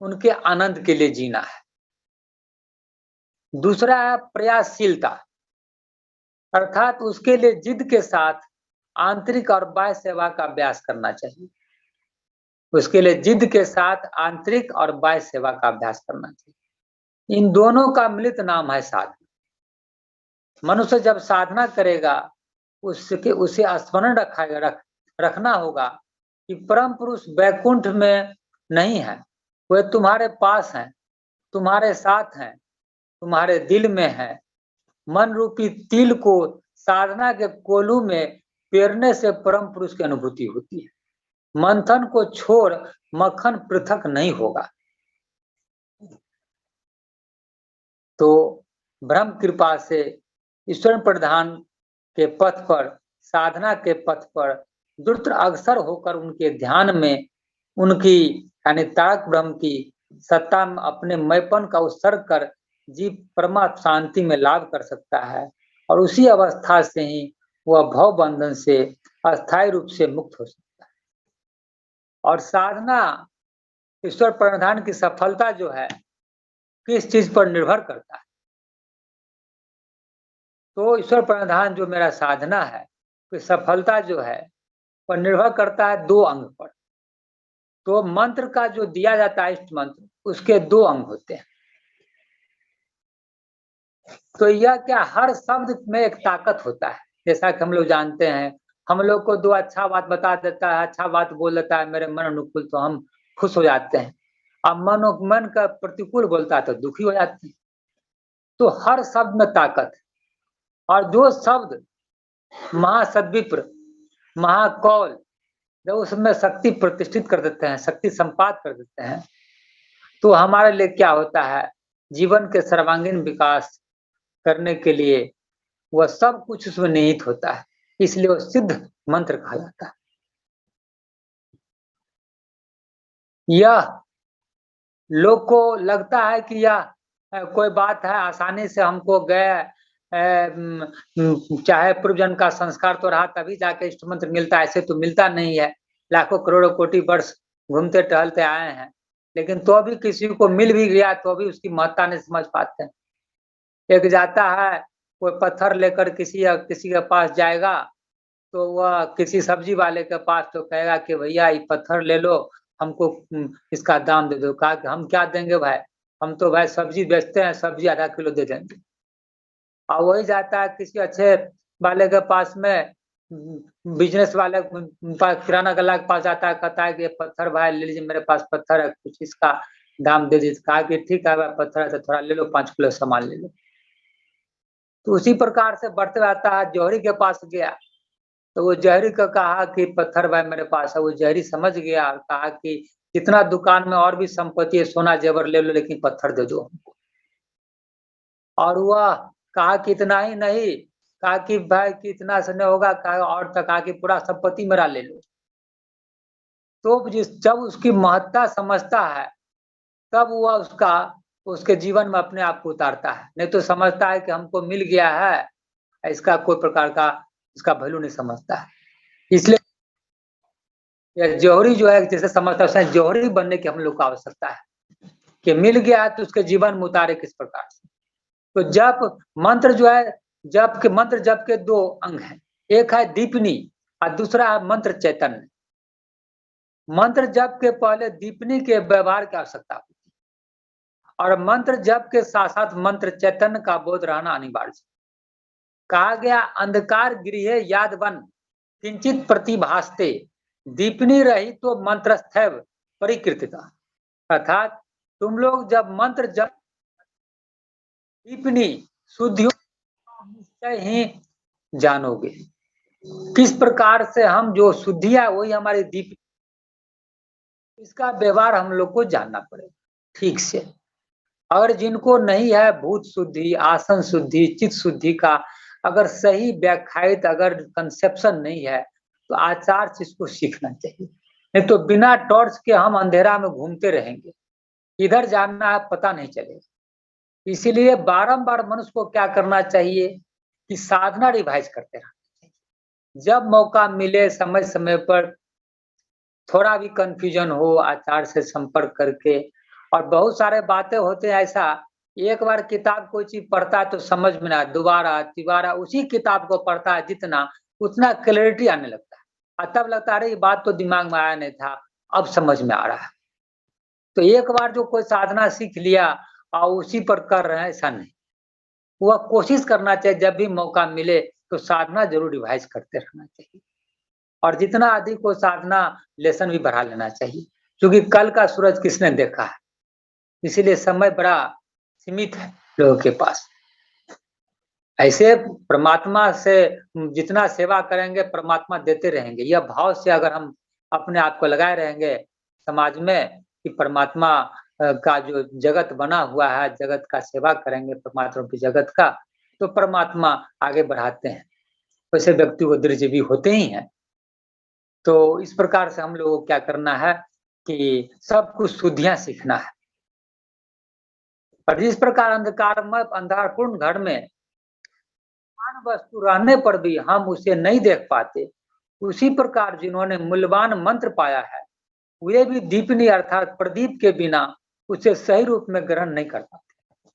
उनके आनंद के लिए जीना है। दूसरा है प्रयासशीलता, अर्थात उसके लिए जिद के साथ आंतरिक और बाह्य सेवा का अभ्यास करना चाहिए। उसके लिए जिद के साथ आंतरिक और बाह्य सेवा का अभ्यास करना चाहिए। इन दोनों का मिलित नाम है साधना। मनुष्य जब साधना करेगा उसे स्मरण रखना होगा कि परम पुरुष वैकुंठ में नहीं है, वे तुम्हारे पास हैं, तुम्हारे साथ हैं, तुम्हारे दिल में है। मन रूपी तिल को साधना के कोलू में पेरने से परम पुरुष की अनुभूति होती है। मंथन को छोड़ मक्खन पृथक नहीं होगा। तो ब्रह्म कृपा से ईश्वर प्रधान के पथ पर, साधना के पथ पर द्रुत अग्रसर होकर उनके ध्यान में उनकी यानी तारक ब्रह्म की सत्ता में अपने मैपन का उत्सर्ग कर जीव परमात्म शांति में लाभ कर सकता है और उसी अवस्था से ही वह भव बंधन से अस्थायी रूप से मुक्त हो सकता है। और साधना ईश्वर प्रणिधान की सफलता जो है किस चीज पर निर्भर करता है? तो ईश्वर प्रणिधान जो मेरा साधना है तो सफलता जो है वह निर्भर करता है दो अंग पर। तो मंत्र का जो दिया जाता है इष्ट मंत्र, उसके दो अंग होते हैं। तो यह क्या, हर शब्द में एक ताकत होता है। जैसा कि हम लोग जानते हैं, हम लोग को दो अच्छा बात बता देता है, अच्छा बात बोल देता है मेरे मन अनुकूल, तो हम खुश हो जाते हैं। अब मन का प्रतिकूल बोलता है तो दुखी हो जाते हैं। तो हर शब्द में ताकत है। और जो शब्द महासद्विप्र, महाकौल, जब उसमें शक्ति प्रतिष्ठित कर देते हैं, शक्ति संपाद कर देते हैं, तो हमारे लिए क्या होता है, जीवन के सर्वांगीण विकास करने के लिए वह सब कुछ उसमें निहित होता है। इसलिए वो सिद्ध मंत्र कहा जाता है। यह लोग को लगता है कि यह कोई बात है, आसानी से हमको गए, चाहे पूर्वजन्म का संस्कार तो रहा तभी जाके इष्ट मंत्र मिलता है, ऐसे तो मिलता नहीं है। लाखों करोड़ों कोटि वर्ष घूमते टहलते आए हैं, लेकिन तो भी किसी को मिल भी गया तो भी उसकी महत्ता नहीं समझ पाते हैं। एक जाता है कोई पत्थर लेकर किसी के पास जाएगा, तो वह किसी सब्जी वाले के पास तो कहेगा कि भैया ये पत्थर ले लो, हमको इसका दाम दे दो। कहा कि हम क्या देंगे भाई, हम तो भाई सब्जी बेचते हैं, सब्जी आधा किलो दे देंगे। और वही जाता है किसी अच्छे वाले के पास में, बिजनेस वाले पास, किराना गल्ला के पास जाता है, कहता है कि ये पत्थर भाई ले लीजिए, मेरे पास पत्थर है, कुछ इसका दाम दे दी, कहा कि ठीक है भाई पत्थर है तो थोड़ा ले लो, 5 किलो सामान ले लो। तो उसी प्रकार से बढ़ते रहता है। जौहरी के पास गया तो वो जौहरी को कहा कि पत्थर भाई मेरे पास है। वो जौहरी समझ गया और कहा कि जितना दुकान में और भी संपत्ति है, सोना जेवर ले लो, लेकिन पत्थर दे दो हमको। और वह कहा कि इतना ही नहीं, कहा कि भाई कि इतना से नहीं होगा, कहा और तक, कहा कि पूरा संपत्ति मेरा ले लो। तो जब उसकी महत्ता समझता है तब वह उसके जीवन में अपने आप को उतारता है। नहीं तो समझता है कि हमको मिल गया है, इसका कोई प्रकार का इसका वैल्यू नहीं समझता है। इसलिए यह जौहरी जो है जैसे समझता है, जौहरी बनने की हम लोग को आवश्यकता है कि मिल गया है तो उसके जीवन में उतारे किस प्रकार से। तो जप मंत्र जो है, मंत्र जप के 2 अंग हैं, एक है दीपनी और दूसरा है मंत्र चैतन्य। मंत्र जप के पहले दीपनी के व्यवहार की आवश्यकता होती है और मंत्र जप के साथ साथ मंत्र चैतन्य का बोध रहना अनिवार्य है। कहा गया अंधकार गृहे याद बन किंचित प्रतिभासते, दीपनी रही तो मंत्रस्थैव परिकीर्तिता। अर्थात तुम लोग जब मंत्र जप दीपनी शुद्धि निश्चय ही जानोगे। किस प्रकार से हम जो शुद्धियां वही हमारी दीप, इसका व्यवहार हम लोग को जानना पड़ेगा ठीक से। अगर जिनको नहीं है भूत शुद्धि, आसन शुद्धि, चित्त शुद्धि का अगर सही व्याख्यात अगर कंसेप्शन नहीं है तो आचार से इसको सीखना चाहिए। नहीं तो बिना टॉर्च के हम अंधेरा में घूमते रहेंगे, इधर जाना है पता नहीं चलेगा। इसीलिए बारंबार मनुष्य को क्या करना चाहिए कि साधना रिवाइज करते रहना चाहिए। जब मौका मिले समय समय पर थोड़ा भी कंफ्यूजन हो आचार से संपर्क करके। और बहुत सारे बातें होते हैं ऐसा, एक बार किताब कोई चीज पढ़ता है तो समझ में ना, दोबारा तिबारा उसी किताब को पढ़ता है जितना उतना क्लैरिटी आने लगता है और तब लगता है अरे ये बात तो दिमाग में आया नहीं था, अब समझ में आ रहा है। तो एक बार जो कोई साधना सीख लिया और उसी पर कर रहे हैं ऐसा नहीं, वह कोशिश करना चाहिए जब भी मौका मिले तो साधना जरूर रिवाइज करते रहना चाहिए। और जितना अधिक हो साधना लेसन भी बढ़ा लेना चाहिए, क्योंकि कल का सूरज किसने देखा है। इसीलिए समय बड़ा सीमित है लोगों के पास। ऐसे परमात्मा से जितना सेवा करेंगे परमात्मा देते रहेंगे, यह भाव से अगर हम अपने आप को लगाए रहेंगे समाज में कि परमात्मा का जो जगत बना हुआ है, जगत का सेवा करेंगे परमात्मा की जगत का, तो परमात्मा आगे बढ़ाते हैं। वैसे व्यक्ति को दृढ़जीवी होते ही हैं। तो इस प्रकार से हम लोगों को क्या करना है कि सब कुछ शुद्धियां सीखना है। और जिस प्रकार अंधकारमय अंधारपूर्ण घर में वस्तु रहने पर भी हम उसे नहीं देख पाते, उसी प्रकार जिन्होंने मूल्यवान मंत्र पाया है वे भी दीपनी अर्थात प्रदीप के बिना उसे सही रूप में ग्रहण नहीं कर पाते।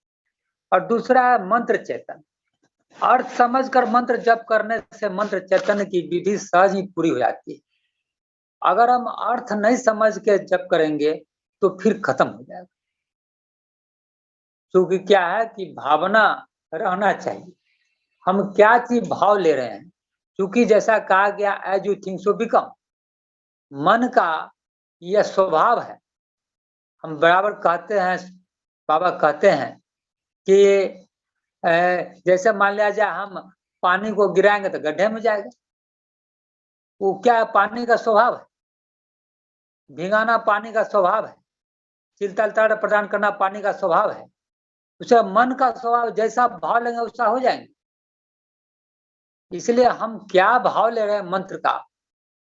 और दूसरा है मंत्र चैतन्य। अर्थ समझकर मंत्र जप करने से मंत्र चैतन्य की विधि सहज ही पूरी हो जाती है। अगर हम अर्थ नहीं समझ के जप करेंगे तो फिर खत्म हो जाएगा। क्योंकि क्या है कि भावना रहना चाहिए, हम क्या चीज भाव ले रहे हैं। क्योंकि जैसा कहा गया as you think so become, मन का यह स्वभाव है। हम बराबर कहते हैं, बाबा कहते हैं कि जैसे मान लिया जाए हम पानी को गिराएंगे तो गड्ढे में जाएगा। वो क्या है, पानी का स्वभाव है, भिगाना पानी का स्वभाव है, चिलतल तर प्रदान करना पानी का स्वभाव है। उसे मन का स्वभाव जैसा भाव लेंगे वैसा हो जाएंगे। इसलिए हम क्या भाव ले रहे हैं मंत्र का,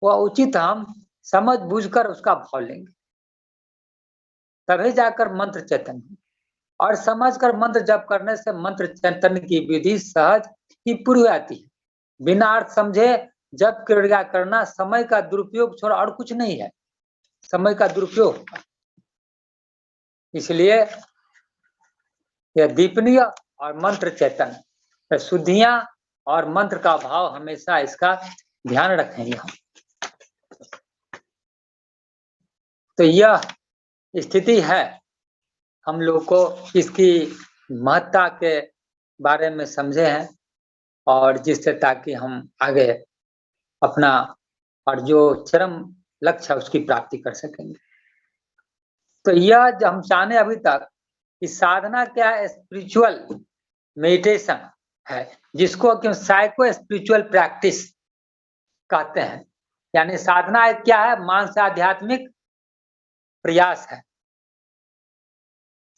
वह उचित हम समझ बूझकर उसका भाव लेंगे, तभी जाकर मंत्र चैतन्य। और समझकर मंत्र जप करने से मंत्र चैतन्य की विधि सहज ही पूरी हो जाती है। बिना अर्थ समझे जप क्रिया करना समय का दुरुपयोग छोड़ और कुछ नहीं है, समय का दुरुपयोग। इसलिए यह दीपनीय और मंत्र चैतन्य शुद्धियां और मंत्र का भाव हमेशा इसका ध्यान रखेंगे हम। तो यह स्थिति है, हम लोग को इसकी महत्ता के बारे में समझे हैं और जिससे ताकि हम आगे अपना और जो चरम लक्ष्य है उसकी प्राप्ति कर सकेंगे। तो यह जो हम जाने अभी तक कि साधना क्या है, स्पिरिचुअल मेडिटेशन है, जिसको कि साइको स्पिरिचुअल प्रैक्टिस कहते हैं। यानी साधना क्या है, मानस आध्यात्मिक प्रयास है।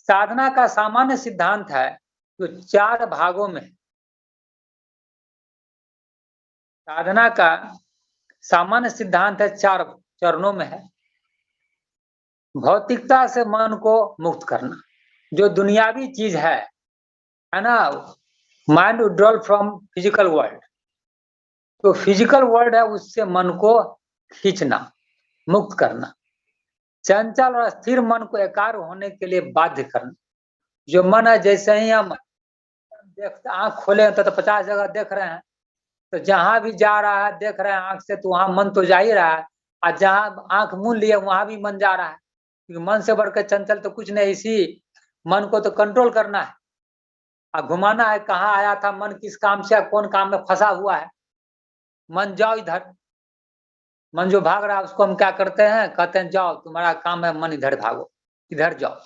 साधना का सामान्य सिद्धांत है जो 4 भागों में, साधना का सामान्य सिद्धांत है 4 चरणों में है। भौतिकता से मन को मुक्त करना, जो दुनियावी चीज है ना, mind withdrawal from physical world, तो फिजिकल वर्ल्ड है उससे मन को खींचना, मुक्त करना। चंचल और स्थिर मन को एकाग्र होने के लिए बाध्य करना। जो मन है, जैसे ही हम देखते आंख खोले तो 50 जगह देख रहे हैं, तो जहां भी जा रहा है देख रहे हैं आंख से, तो वहां मन तो जा ही रहा है, और जहां आंख मूंद लिए वहां भी मन जा रहा है, क्योंकि मन से बढ़कर चंचल तो कुछ नहीं। इसी मन को तो कंट्रोल करना है और घुमाना है। कहाँ आया था मन, किस काम से, कौन काम में फंसा हुआ है, मन जाओ इधर। मन जो भाग रहा है उसको हम क्या करते हैं, कहते हैं जाओ तुम्हारा काम है, मन इधर भागो, इधर जाओ,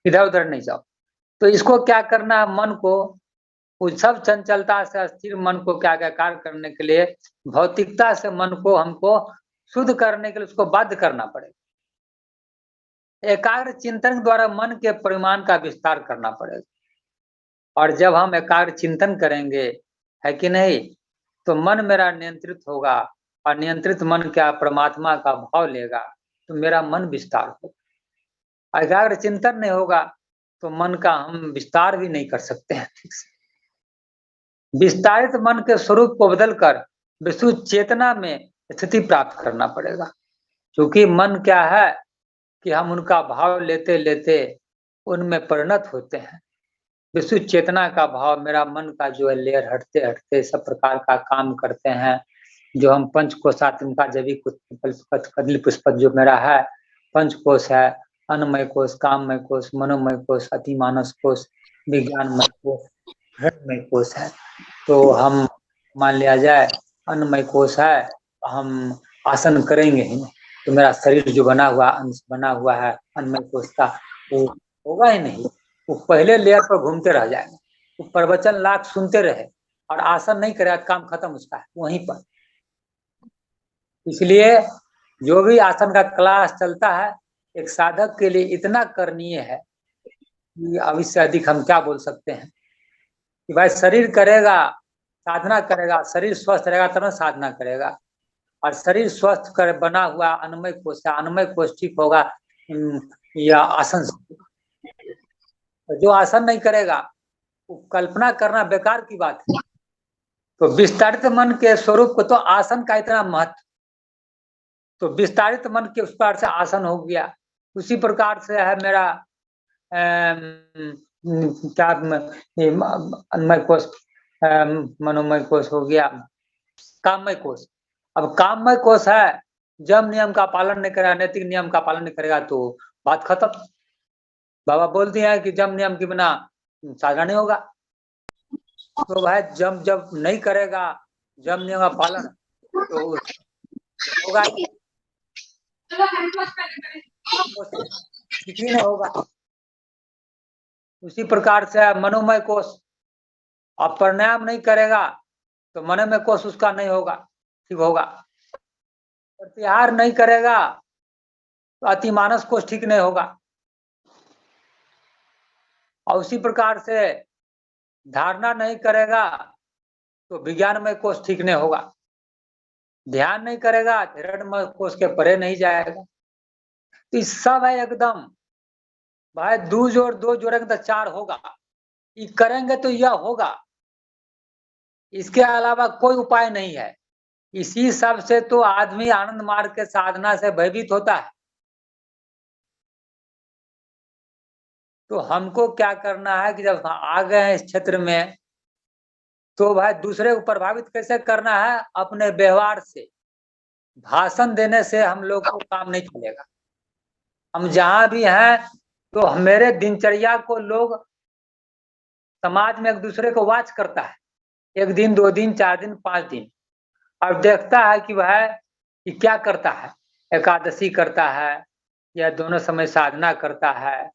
इधर उधर नहीं जाओ। तो इसको क्या करना है, मन को उस सब चंचलता से स्थिर मन को क्या क्या कार्य करने के लिए, भौतिकता से मन को हमको शुद्ध करने के लिए उसको बाध्य करना पड़ेगा। एकाग्र चिंतन द्वारा मन के परिमाण का विस्तार करना पड़ेगा। और जब हम एकाग्र चिंतन करेंगे, है कि नहीं, तो मन मेरा नियंत्रित होगा, और नियंत्रित मन क्या परमात्मा का भाव लेगा, तो मेरा मन विस्तार होगा। एकाग्र चिंतन नहीं होगा तो मन का हम विस्तार भी नहीं कर सकते हैं ठीक से। विस्तारित मन के स्वरूप को बदलकर विशुद्ध चेतना में स्थिति प्राप्त करना पड़ेगा। क्योंकि मन क्या है कि हम उनका भाव लेते लेते उनमें परिणत होते हैं। विशुद्ध चेतना का भाव, मेरा मन का जो है लेयर हटते हटते सब प्रकार का काम करते हैं। जो हम पंचकोशात्मिका जैवी कदली पुष्प जो मेरा है, पंचकोश है, अन्नमय कोश, काममय कोश, मनोमय कोश, अतिमानस कोश, विज्ञानमय कोश, हृदयमय कोश है। तो हम मान लिया जाए अन्नमय कोश है, हम आसन करेंगे ही नहीं, तो मेरा शरीर जो बना हुआ अंश बना हुआ है अन्नमय कोश का, वो होगा ही नहीं। वो पहले लेयर पर घूमते रह जाएंगे, वो प्रवचन लाख सुनते रहे और आसन नहीं करेगा, काम खत्म उसका है वहीं पर। इसलिए जो भी आसन का क्लास चलता है, एक साधक के लिए इतना करणीय है कि अब इससे अधिक हम क्या बोल सकते हैं। कि भाई शरीर करेगा, साधना करेगा, शरीर स्वस्थ रहेगा तब साधना करेगा। और शरीर स्वस्थ कर बना हुआ अन्नमय कोश है, अन्नमय कोश ठीक होगा या आसन से। जो आसन नहीं करेगा वो कल्पना करना बेकार की बात है। तो विस्तारित मन के स्वरूप को, तो आसन का इतना महत्व, तो विस्तारित मन के उस पर से आसन हो गया। उसी प्रकार से है मेरा क्या अन्नमय कोश, मनोमय कोश हो गया, काममय कोश। अब काममय कोश है, जब नियम का पालन नहीं करेगा, नैतिक नियम का पालन नहीं करेगा तो बात खत्म। बाबा बोलते हैं कि जब नियम के बिना साधना नहीं होगा। तो भाई जब जब नहीं करेगा जब नियम का पालन, तो होगा नहीं होगा। उसी प्रकार से मनोमय कोश, अब प्राणायाम नहीं करेगा तो मनोमय कोश उसका नहीं होगा, ठीक होगा। प्रत्याहार नहीं करेगा तो अतिमानस कोश ठीक नहीं होगा। और उसी प्रकार से धारणा नहीं करेगा तो विज्ञानमय कोश ठीक नहीं होगा। ध्यान नहीं करेगा हिरण्यमय कोश के परे नहीं जाएगा। तो सब है एकदम भाई, 2 जोड़ 2 जोड़ेंगे तो 4 होगा। ये करेंगे तो यह होगा, इसके अलावा कोई उपाय नहीं है। इसी सब से तो आदमी आनंद मार्ग के साधना से भयभीत होता है। तो हमको क्या करना है कि जब आ गए हैं इस क्षेत्र में, तो भाई दूसरे को प्रभावित कैसे करना है, अपने व्यवहार से। भाषण देने से हम लोग को काम नहीं चलेगा। हम जहां भी हैं तो मेरे दिनचर्या को लोग समाज में एक दूसरे को वाच करता है, 1 दिन 2 दिन 4 दिन 5 दिन, और देखता है कि वह क्या करता है। एकादशी करता है, या दोनों समय साधना करता है,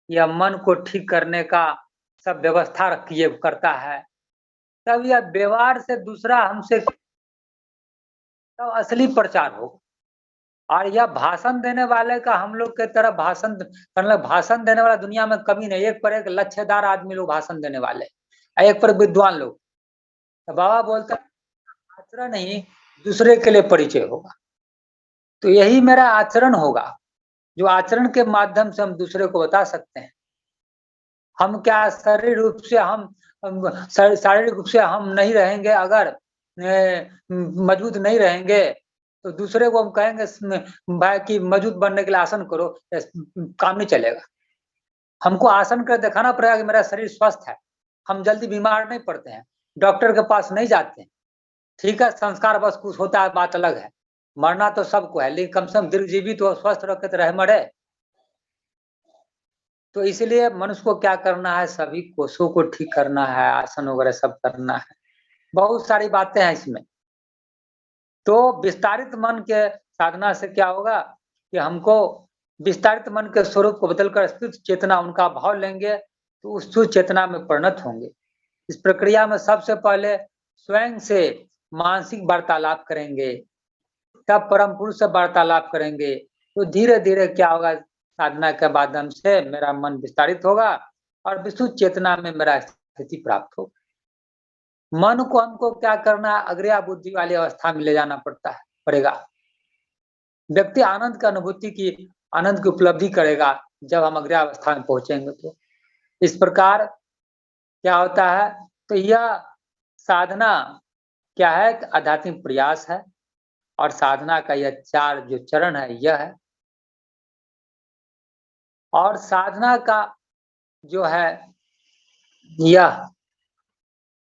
या मन को ठीक करने का सब व्यवस्था किए करता है, तब यह व्यवहार से दूसरा हमसे तब असली प्रचार होगा। और यह भाषण देने वाले का हम लोग के तरफ भाषण देने वाला दुनिया में कमी नहीं, एक पर एक लच्छेदार आदमी लोग भाषण देने वाले, एक पर विद्वान लोग। तो बाबा बोलता है आचरण ही दूसरे के लिए परिचय होगा। तो यही मेरा आचरण होगा, जो आचरण के माध्यम से हम दूसरे को बता सकते हैं। हम क्या शारीरिक रूप से हम नहीं रहेंगे, अगर मजबूत नहीं रहेंगे तो दूसरे को हम कहेंगे भाई कि मजबूत बनने के लिए आसन करो, काम नहीं चलेगा। हमको आसन कर दिखाना पड़ेगा कि मेरा शरीर स्वस्थ है, हम जल्दी बीमार नहीं पड़ते हैं, डॉक्टर के पास नहीं जाते हैं। ठीक है, संस्कार बस कुछ होता है, बात अलग है, मरना तो सबको है, लेकिन कम से कम दीर्घजीवित हो, स्वस्थ रखे तो रह मरे। तो इसलिए मनुष्य को क्या करना है, सभी कोषों को ठीक करना है, आसन वगैरह सब करना है, बहुत सारी बातें हैं इसमें। तो विस्तारित मन के साधना से क्या होगा कि हमको विस्तारित मन के स्वरूप को बदलकर स्थित चेतना, उनका भाव लेंगे तो उस चेतना में परिणत होंगे। इस प्रक्रिया में सबसे पहले स्वयं से मानसिक वार्तालाप करेंगे, तब परम पुरुष से वार्तालाप करेंगे। तो धीरे धीरे क्या होगा, साधना के माध्यम से मेरा मन विस्तारित होगा और विशुद्ध चेतना में मेरा स्थिति प्राप्त होगा। मन को हमको क्या करना है, अग्रया बुद्धि वाली अवस्था में ले जाना पड़ेगा। व्यक्ति आनंद की उपलब्धि करेगा जब हम अग्रया अवस्था में पहुंचेंगे। तो इस प्रकार क्या होता है, तो यह साधना क्या है, आध्यात्मिक प्रयास है, और साधना का यह 4 जो चरण है यह है। और साधना का जो है यह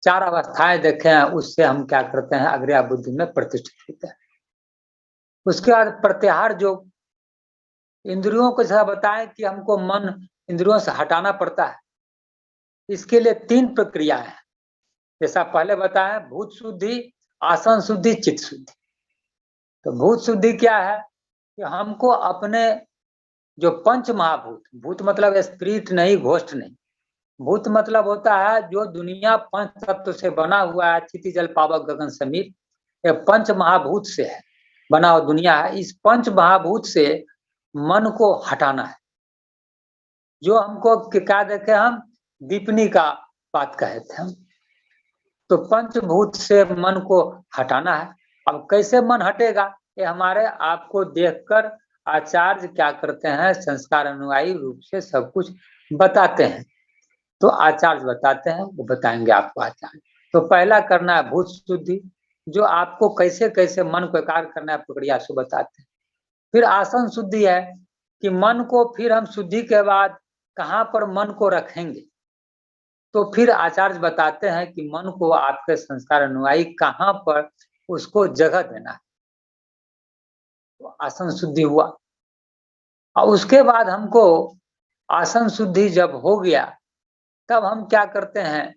4 अवस्थाएं देखे हैं, उससे हम क्या करते हैं, अग्रया बुद्धि में प्रतिष्ठित होते हैं। उसके बाद प्रत्याहार, जो इंद्रियों को जैसा बताएं कि हमको मन इंद्रियों से हटाना पड़ता है, इसके लिए 3 प्रक्रिया है। जैसा पहले बताया, भूत शुद्धि, आसन शुद्धि, चित्त शुद्धि। तो भूत शुद्धि क्या है कि हमको अपने जो पंच महाभूत, भूत मतलब स्पिरिट नहीं, घोस्ट नहीं, भूत मतलब होता है जो दुनिया 5 तत्व से बना हुआ है, क्षिति जल पावक गगन समीर, ये 5 महाभूत से है बना हुआ दुनिया है। इस 5 महाभूत से मन को हटाना है। जो हमको क्या देखे, हम दीपनी का बात कहे थे हम, तो पंचभूत से मन को हटाना है। अब कैसे मन हटेगा, ये हमारे आपको देखकर आचार्य क्या करते हैं, संस्कार अनुयायी रूप से सब कुछ बताते हैं। तो आचार्य बताते हैं, वो बताएंगे आपको आचार्य। तो पहला करना है भूत शुद्धि, जो आपको कैसे कैसे मन को एकाग्र करना है, प्रक्रिया से बताते हैं। फिर आसन शुद्धि है कि मन को फिर हम शुद्धि के बाद कहाँ पर मन को रखेंगे। तो फिर आचार्य बताते हैं कि मन को आपके संस्कार अनुयायी कहाँ पर उसको जगह देना है। तो आसन शुद्धि हुआ, और उसके बाद हमको आसन शुद्धि जब हो गया, तब हम क्या करते हैं,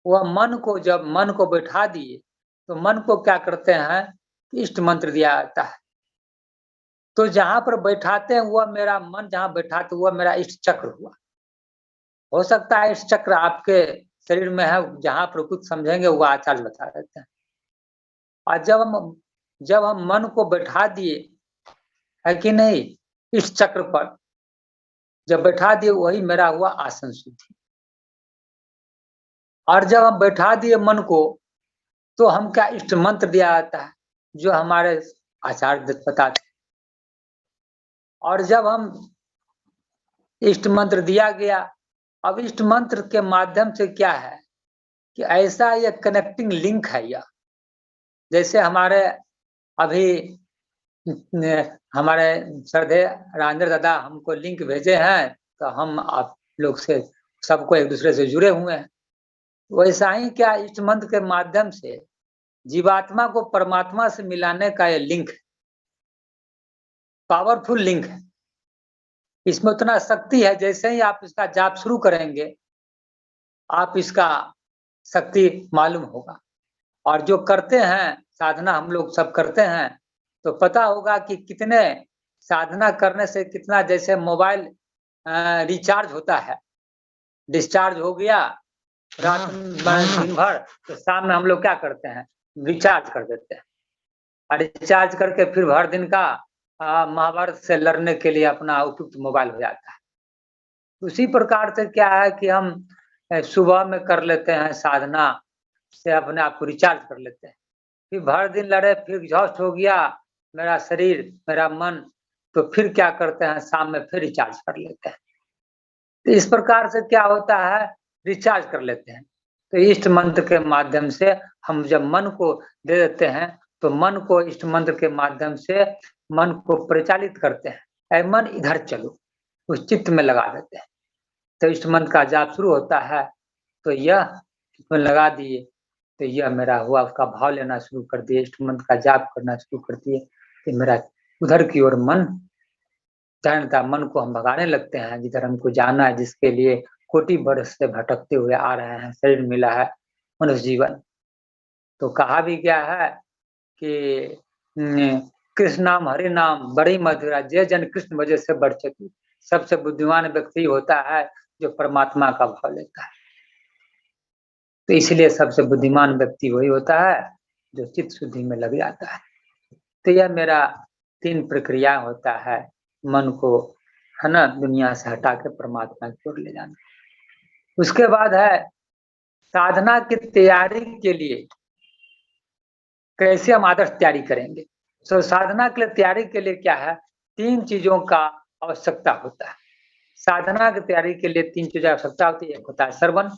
वह मन को जब मन को बैठा दिए, तो मन को क्या करते हैं, इष्ट मंत्र दिया जाता है। तो जहां पर बैठाते हैं वह मेरा मन, जहां बैठाते वह मेरा इष्ट चक्र हुआ। हो सकता है इष्ट चक्र आपके शरीर में है, जहां पर कुछ समझेंगे वो आचार्य बता देते हैं। और जब हम मन को बैठा दिए, है कि नहीं, इस चक्र पर जब बैठा दिए, वही मेरा हुआ आसन शुद्धि। और जब हम बैठा दिए मन को, तो हम क्या इष्ट मंत्र दिया जाता है, जो हमारे आचार्य बताते। और जब हम इष्ट मंत्र दिया गया, अब इष्ट मंत्र के माध्यम से क्या है कि ऐसा ये कनेक्टिंग लिंक है। यह जैसे हमारे अभी हमारे श्रद्धे राजेंद्र दादा हमको लिंक भेजे हैं, तो हम आप लोग से सबको एक दूसरे से जुड़े हुए हैं। वैसा ही क्या इस मंत्र के माध्यम से जीवात्मा को परमात्मा से मिलाने का ये लिंक है, पावरफुल लिंक है। इसमें उतना शक्ति है, जैसे ही आप इसका जाप शुरू करेंगे, आप इसका शक्ति मालूम होगा। और जो करते हैं साधना, हम लोग सब करते हैं, तो पता होगा कि कितने साधना करने से कितना, जैसे मोबाइल रिचार्ज होता है, डिस्चार्ज हो गया रात दिन भर, तो शाम में हम लोग क्या करते हैं, रिचार्ज कर देते हैं, और रिचार्ज करके फिर भर दिन का महाभारत से लड़ने के लिए अपना उपयुक्त मोबाइल हो जाता है। उसी प्रकार से क्या है कि हम सुबह में कर लेते हैं साधना से, अपने आप को रिचार्ज कर लेते हैं, फिर भर दिन लड़े, फिर एग्जॉस्ट हो गया मेरा शरीर मेरा मन, तो फिर क्या करते हैं, शाम में फिर रिचार्ज कर लेते हैं। तो इस प्रकार से क्या होता है, रिचार्ज कर लेते हैं। तो इष्ट मंत्र के माध्यम से हम जब मन को दे देते हैं, तो मन को इष्ट मंत्र के माध्यम से मन को परिचालित करते हैं, ऐ मन इधर चलो, उस चित्त में लगा देते हैं। तो इष्ट मंत्र का जाप शुरू होता है, तो यह इसमें लगा दिए, तो यह मेरा हुआ, उसका भाव लेना शुरू कर दिए, इष्ट मंत्र का जाप करना शुरू कर दिए, तो मेरा उधर की ओर मन जानता, मन को हम भगाने लगते हैं जिधर हमको जाना है, जिसके लिए कोटि वर्ष से भटकते हुए आ रहे हैं, शरीर मिला है मनुष्य जीवन। तो कहा भी गया है कि कृष्ण नाम हरि नाम बड़ी मधुरा, जय जन कृष्ण वजह से बढ़ चतुर। सबसे बुद्धिमान व्यक्ति होता है जो परमात्मा का भाव लेता है। तो इसलिए सबसे बुद्धिमान व्यक्ति वही होता है जो चित्त शुद्धि में लग जाता है। तो यह मेरा 3 प्रक्रिया होता है, मन को है ना दुनिया से हटा के परमात्मा की ओर ले जाना। उसके बाद है साधना की तैयारी के लिए कैसे हम आदर्श तैयारी करेंगे। तो साधना के लिए तैयारी के लिए क्या है, 3 चीजों का आवश्यकता होता है। साधना की तैयारी के लिए 3 चीजें आवश्यकता होती है, एक होता है श्रवण,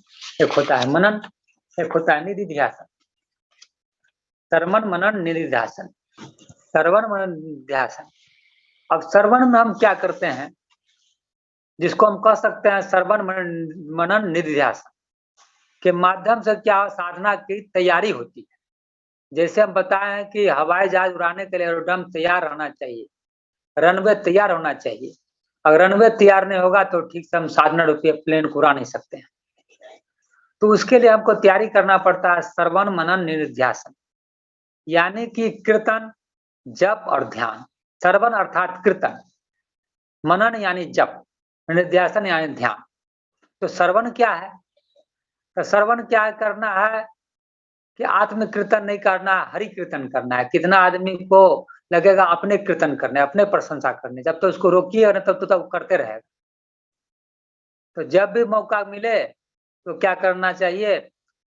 एक होता है मनन, एक होता है निधिध्यासन। श्रवण मनन निधिध्यासन, श्रवण मनन निधिध्यासन। अब श्रवण में हम क्या करते हैं, जिसको हम कह सकते हैं श्रवण मनन निधिध्यासन के माध्यम से क्या साधना की तैयारी होती है। जैसे हम बताए हैं कि हवाई जहाज उड़ाने के लिए एरोड्रम तैयार रहना चाहिए, रनवे तैयार होना चाहिए। अगर रनवे तैयार नहीं होगा तो ठीक से हम साधना रूपी प्लेन को उड़ा नहीं सकते हैं। तो उसके लिए हमको तैयारी करना पड़ता है श्रवण मनन निधिध्यासन, यानी कि कीर्तन जप और ध्यान। श्रवण अर्थात कीर्तन, मनन यानी जप, निधिध्यासन यानी ध्यान। तो श्रवण क्या है, तो श्रवण क्या करना है कि आत्म कीर्तन नहीं करना, हरि कीर्तन करना है। कितना आदमी को लगेगा अपने कीर्तन करने, अपने प्रशंसा करने, जब तो उसको रोकिए ना तब तो करते रहेगा। तो जब भी मौका मिले तो क्या करना चाहिए,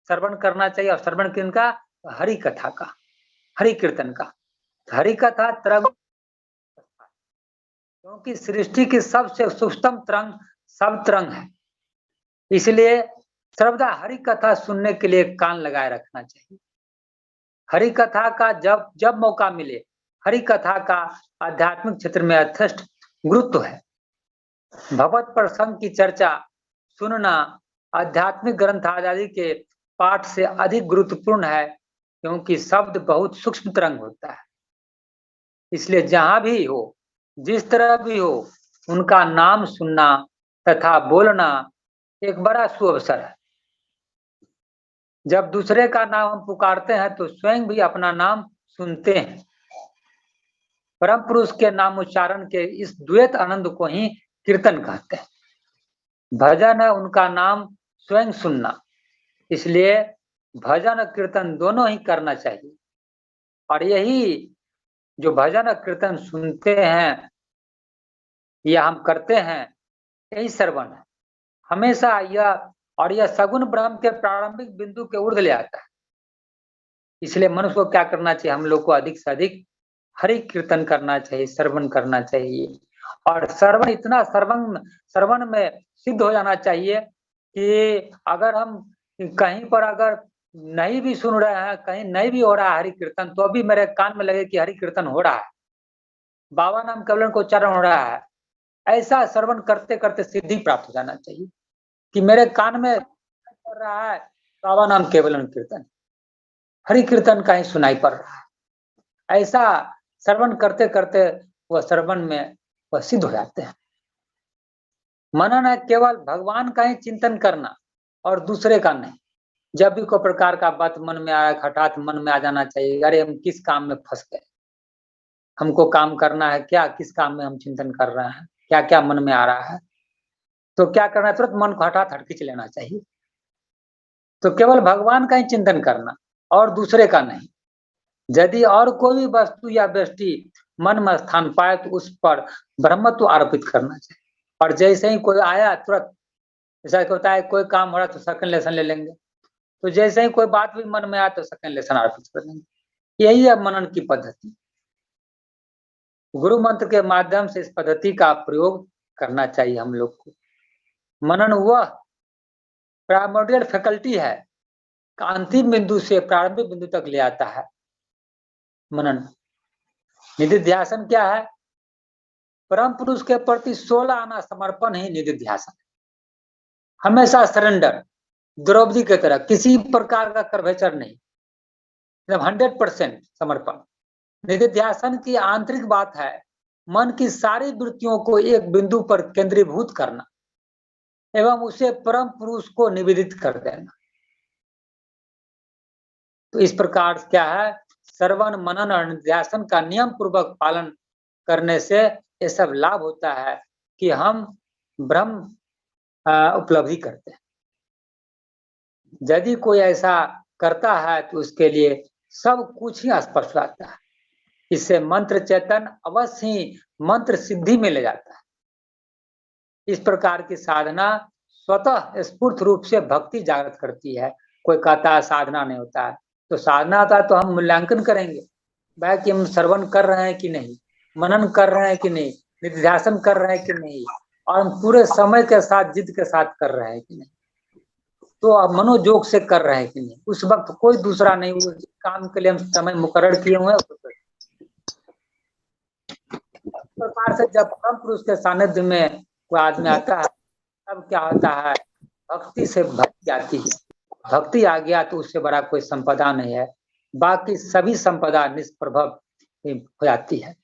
श्रवण करना चाहिए। और श्रवण किनका, हरि कथा का, हरि कीर्तन का। हरि कथा तरंग, क्योंकि सृष्टि की सबसे सूक्ष्म तरंग सब तरंग है, इसलिए सर्वदा हरि कथा सुनने के लिए कान लगाए रखना चाहिए। हरि कथा का जब जब मौका मिले, हरि कथा का आध्यात्मिक क्षेत्र में यथेष्ट गुरुत्व है। भगवत प्रसंग की चर्चा सुनना आध्यात्मिक ग्रंथ आदि के पाठ से अधिक गुरुत्वपूर्ण है, क्योंकि शब्द बहुत सूक्ष्म तरंग होता है। इसलिए जहां भी हो, जिस तरह भी हो, उनका नाम सुनना तथा बोलना एक बड़ा सुअवसर है। जब दूसरे का नाम हम पुकारते हैं तो स्वयं भी अपना नाम सुनते हैं। परम पुरुष के नाम उच्चारण के इस द्वैत आनंद को ही कीर्तन कहते हैं। भजन है उनका नाम स्वयं सुनना, इसलिए भजन और कीर्तन दोनों ही करना चाहिए। और यही जो भजन और कीर्तन सुनते हैं या हम करते हैं, यही श्रवण है हमेशा। यह सगुण ब्रह्म के प्रारंभिक बिंदु के ऊर्ध्व ले आता है। इसलिए मनुष्य को क्या करना चाहिए, हम लोग को अधिक से अधिक हरि कीर्तन करना चाहिए, श्रवण करना चाहिए। और श्रवण इतना श्रवण में सिद्ध हो जाना चाहिए कि अगर हम कहीं पर अगर नहीं भी सुन रहे हैं, कहीं नहीं भी हो रहा है हरि कीर्तन, तो भी मेरे कान में लगे कि हरि कीर्तन हो रहा है, बाबा नाम केवलन को उच्चारण हो रहा है। ऐसा श्रवण करते करते सिद्धि प्राप्त हो जाना चाहिए कि मेरे कान में पड़ रहा है बाबा नाम केवलन कीर्तन, हरि कीर्तन का ही सुनाई पड़ रहा है। ऐसा श्रवण करते करते वह श्रवण में वह सिद्ध हो जाते हैं। मनन है केवल भगवान का ही चिंतन करना और दूसरे का नहीं। जब भी कोई प्रकार का बात मन में आया, हठात मन में आ जाना चाहिए, अरे हम किस काम में फंस गए, हमको काम करना है, क्या किस काम में हम चिंतन कर रहे हैं, क्या क्या मन में आ रहा है, तो क्या करना है, तुरंत मन को हटा खींच लेना चाहिए। तो केवल भगवान का ही चिंतन करना और दूसरे का नहीं। यदि और कोई भी वस्तु या व्यक्ति मन में स्थान पाए तो उस पर ब्रह्मत्व आरोपित करना चाहिए। और जैसे ही कोई आया तुरंत, जैसा होता है कोई काम हो रहा है तो सेकंड लेसन ले लेंगे, तो जैसे ही कोई बात भी मन में आए तो सेकंड लेसन आरोपित कर लेंगे। यही है मनन की पद्धति। गुरु मंत्र के माध्यम से इस पद्धति का प्रयोग करना चाहिए हम लोग को। मनन वह प्राइमोडियल फैकल्टी है, अंतिम बिंदु से प्रारंभिक बिंदु तक ले आता है मनन। निधिध्यासन क्या है? परम पुरुष के प्रति 16 आना समर्पण ही निधिध्यासन। हमेशा सरेंडर, द्रौपदी की तरह किसी प्रकार का कर्वेचर नहीं, 100% समर्पण। निधिध्यासन की आंतरिक बात है मन की सारी वृत्तियों को एक बिंदु पर केंद्रीभूत करना एवं उसे परम पुरुष को निवेदित कर देना। तो इस प्रकार क्या है, श्रवण मनन और निधिध्यासन का नियम पूर्वक पालन करने से ये सब लाभ होता है कि हम ब्रह्म उपलब्धि करते हैं। यदि कोई ऐसा करता है तो उसके लिए सब कुछ ही स्पष्ट रहता है। इससे मंत्र चेतन अवश्य ही मंत्र सिद्धि में ले जाता है। इस प्रकार की साधना स्वतः स्फूर्त रूप से भक्ति जागृत करती है। कोई कहता है साधना नहीं होता है, तो साधना होता है तो हम मूल्यांकन करेंगे भाई कि हम श्रवण कर रहे हैं कि नहीं, मनन कर रहे हैं कि नहीं, निधिध्यासन कर रहे हैं कि नहीं, और हम पूरे समय के साथ जिद के साथ कर रहे हैं कि नहीं, तो अब मनोयोग से कर रहे हैं कि नहीं। उस वक्त कोई दूसरा नहीं, उस काम के लिए हम समय मुकर्रर किए हुए हैं। इस प्रकार से जब परम पुरुष के सानिध्य में कोई आदमी आता है तब क्या होता है, भक्ति से भक्ति आती है। भक्ति आ गया तो उससे बड़ा कोई संपदा नहीं है, बाकी सभी संपदा निष्प्रभव हो जाती है।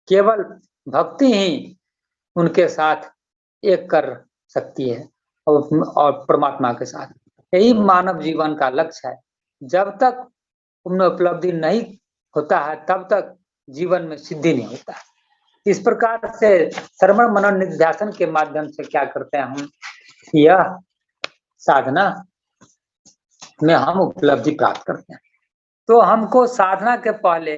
केवल भक्ति ही उनके साथ एक कर सकती है और परमात्मा के साथ। यही मानव जीवन का लक्ष्य है। जब तक उनमें उपलब्धि नहीं होता है तब तक जीवन में सिद्धि नहीं होता है। इस प्रकार से श्रवण मनन निधिध्यासन के माध्यम से क्या करते हैं हम, यह साधना में हम उपलब्धि प्राप्त करते हैं। तो हमको साधना के पहले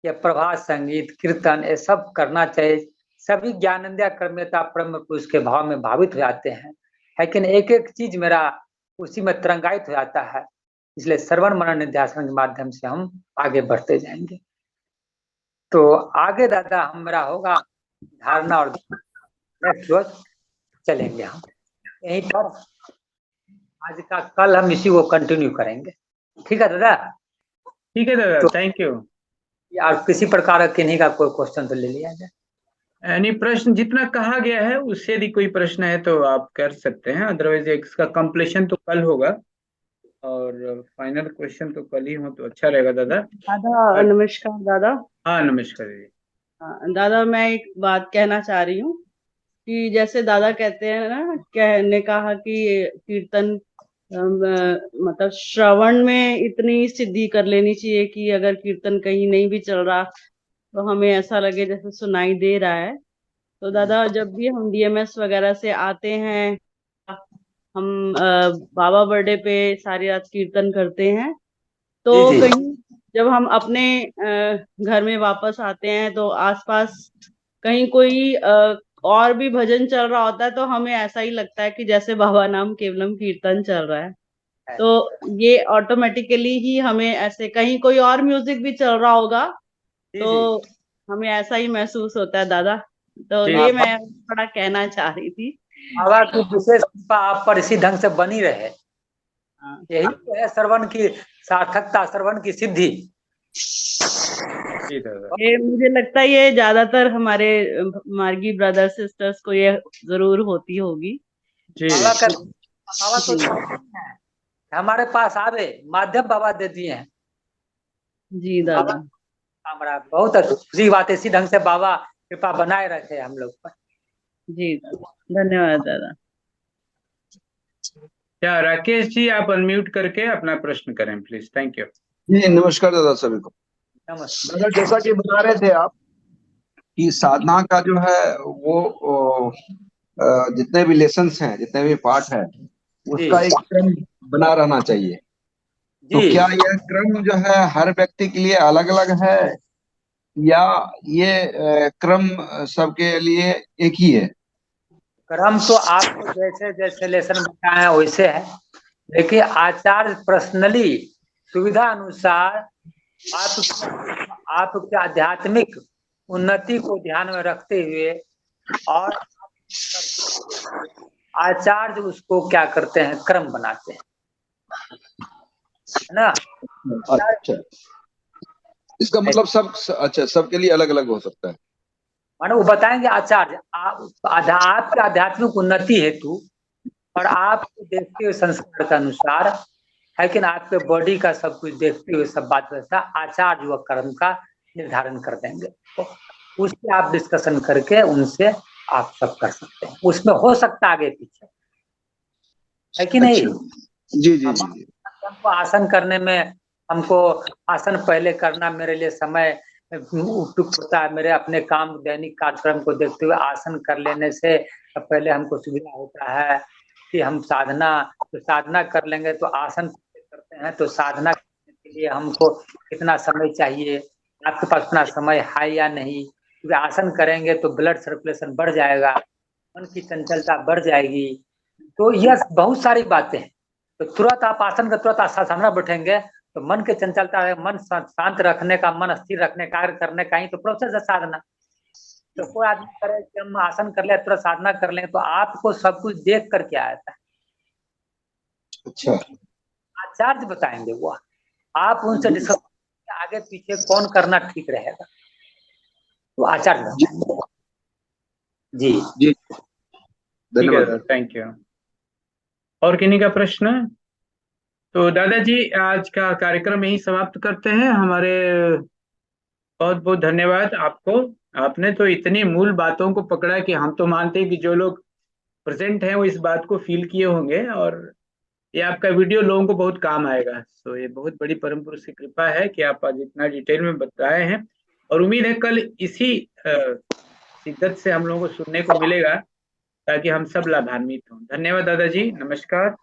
ये प्रभात संगीत कीर्तन ये सब करना चाहिए। सभी ज्ञानंदिया कर्मता परम पुरुष के भाव में भावित हो जाते हैं, लेकिन एक एक चीज मेरा उसी में तरंगायित हो जाता है। इसलिए श्रवण मनन निधिध्यासन के माध्यम से हम आगे बढ़ते जाएंगे। तो आगे दादा हमारा होगा धारणा और नेक्स्ट रोज चलेंगे हम यहीं पर। आज का कल हम इसी को कंटिन्यू करेंगे। ठीक है दादा? ठीक है दादा, थैंक यू। यार किसी प्रकार का किन्हीं का कोई क्वेश्चन तो ले लिया जाए। यानी प्रश्न जितना कहा गया है उससे यदि कोई प्रश्न है तो आप कर सकते हैं, अदरवाइज इसका कंप्लीशन तो कल होगा और फाइनल क्वेश्चन तो कल ही हो तो अच्छा रहेगा दादा। दादा नमस्कार दादा। हाँ नमस्कार दीदी। दादा मैं एक बात कहना चाह रही हूँ कि जैसे दादा कहते हैं ना, कहने कहा कि कीर्तन मतलब श्रवण में इतनी सिद्धि कर लेनी चाहिए कि अगर कीर्तन कहीं नहीं भी चल रहा तो हमें ऐसा लगे जैसे सुनाई दे रहा है। तो दादा जब भी हम डीएमएस वगैरह से आते हैं, हम बाबा बर्थडे पे सारी रात कीर्तन करते हैं, तो कहीं जब हम अपने घर में वापस आते हैं तो आसपास कहीं कोई और भी भजन चल रहा होता है तो हमें ऐसा ही लगता है कि जैसे बाबा नाम केवलम कीर्तन चल रहा है। तो ये ऑटोमेटिकली ही हमें ऐसे कहीं कोई और म्यूजिक भी चल रहा होगा तो हमें ऐसा ही महसूस होता है दादा। तो ये मैं थोड़ा कहना चाह रही थी। बाबा की विशेष कृपा आप पर इसी ढंग से बनी रहे, यही तो है श्रवण की सार्थकता, श्रवण की सिद्धि। ये मुझे लगता है ये ज्यादातर हमारे मार्गी ब्रदर सिस्टर्स को ये जरूर होती होगी। बाबा तो हमारे पास आवे माध्यम बाबा दे दिए हैं। जी दादा, हमारा बहुत अच्छी बात है, इसी ढंग से बाबा कृपा बनाए रखे हम लोग पर। जी दादा, धन्यवाद दादा। क्या राकेश जी आप अनम्यूट करके अपना प्रश्न करें प्लीज। Thank you. जी नमस्कार दादा सभी को। नमस्ते। दादा जैसा कि बता रहे थे आप कि साधना का जो है वो जितने भी लेसन्स हैं, जितने भी पाठ है, जी उसका एक क्रम बना रहना चाहिए। तो जी क्या यह क्रम जो है हर व्यक्ति के लिए अलग अलग है, या ये क्रम सबके लिए एक ही है? क्रम तो आपको जैसे जैसे लेसन बताए हैं वैसे है, लेकिन आचार्य पर्सनली सुविधा अनुसार आपके आध्यात्मिक उन्नति को ध्यान में रखते हुए और आचार्य उसको क्या करते हैं, क्रम बनाते हैं, है ना। अच्छा, इसका मतलब सब अच्छा सबके लिए अलग अलग हो सकता है। मानो वो बताएंगे आचार्य आपके आध्यात्मिक उन्नति हेतु और आपको देखते हुए संस्कार के अनुसार है कि ना, आपके बॉडी का सब कुछ देखते हुए सब बात व्यवस्था आचार्य व कर्म का निर्धारण कर देंगे। तो उससे आप डिस्कशन करके उनसे आप सब कर सकते हैं, उसमें हो सकता है आगे पीछे, है कि नहीं। अच्छा, जी जी जी जी। हमको आसन करने में हमको आसन पहले करना मेरे लिए समय उपयुक्त होता है, मेरे अपने काम दैनिक कार्यक्रम को देखते हुए आसन कर लेने से पहले हमको सुविधा होता है कि हम साधना कर लेंगे तो आसन करते हैं, तो साधना करने के लिए हमको कितना समय चाहिए, आपके पास उतना समय है या नहीं, क्योंकि आसन करेंगे तो ब्लड सर्कुलेशन बढ़ जाएगा, मन की चंचलता बढ़ जाएगी। तो यह बहुत सारी बातें हैं। तो तुरंत आप आसन का तुरंत सामने बैठेंगे तो मन के चंचलता है, मन शांत रखने का, मन स्थिर रखने कार्य करने का ही तो प्रोसेस है साधना। तो कोई आदमी करे कि हम आसन कर ले तुरंत साधना कर लें, तो आपको सब कुछ देख कर क्या आता है, अच्छा, आचार्य बताएंगे वो, आप उनसे डिस्कस आगे पीछे कौन करना ठीक रहेगा, तो आचार्य बताएंगे। जी जी ठीक है धन्यवाद। दादा, थैंक यू। और किन्हीं का प्रश्न? तो दादाजी आज का कार्यक्रम यही समाप्त करते हैं। हमारे बहुत बहुत धन्यवाद आपको। आपने तो इतनी मूल बातों को पकड़ा कि हम तो मानते हैं कि जो लोग प्रेजेंट हैं वो इस बात को फील किए होंगे, और ये आपका वीडियो लोगों को बहुत काम आएगा। तो ये बहुत बड़ी परम पुरुष की कृपा है कि आप आज इतना डिटेल में बताए हैं, और उम्मीद है कल इसी शिद्दत से हम लोगों को सुनने को मिलेगा ताकि हम सब लाभान्वित हों। धन्यवाद दादाजी, नमस्कार।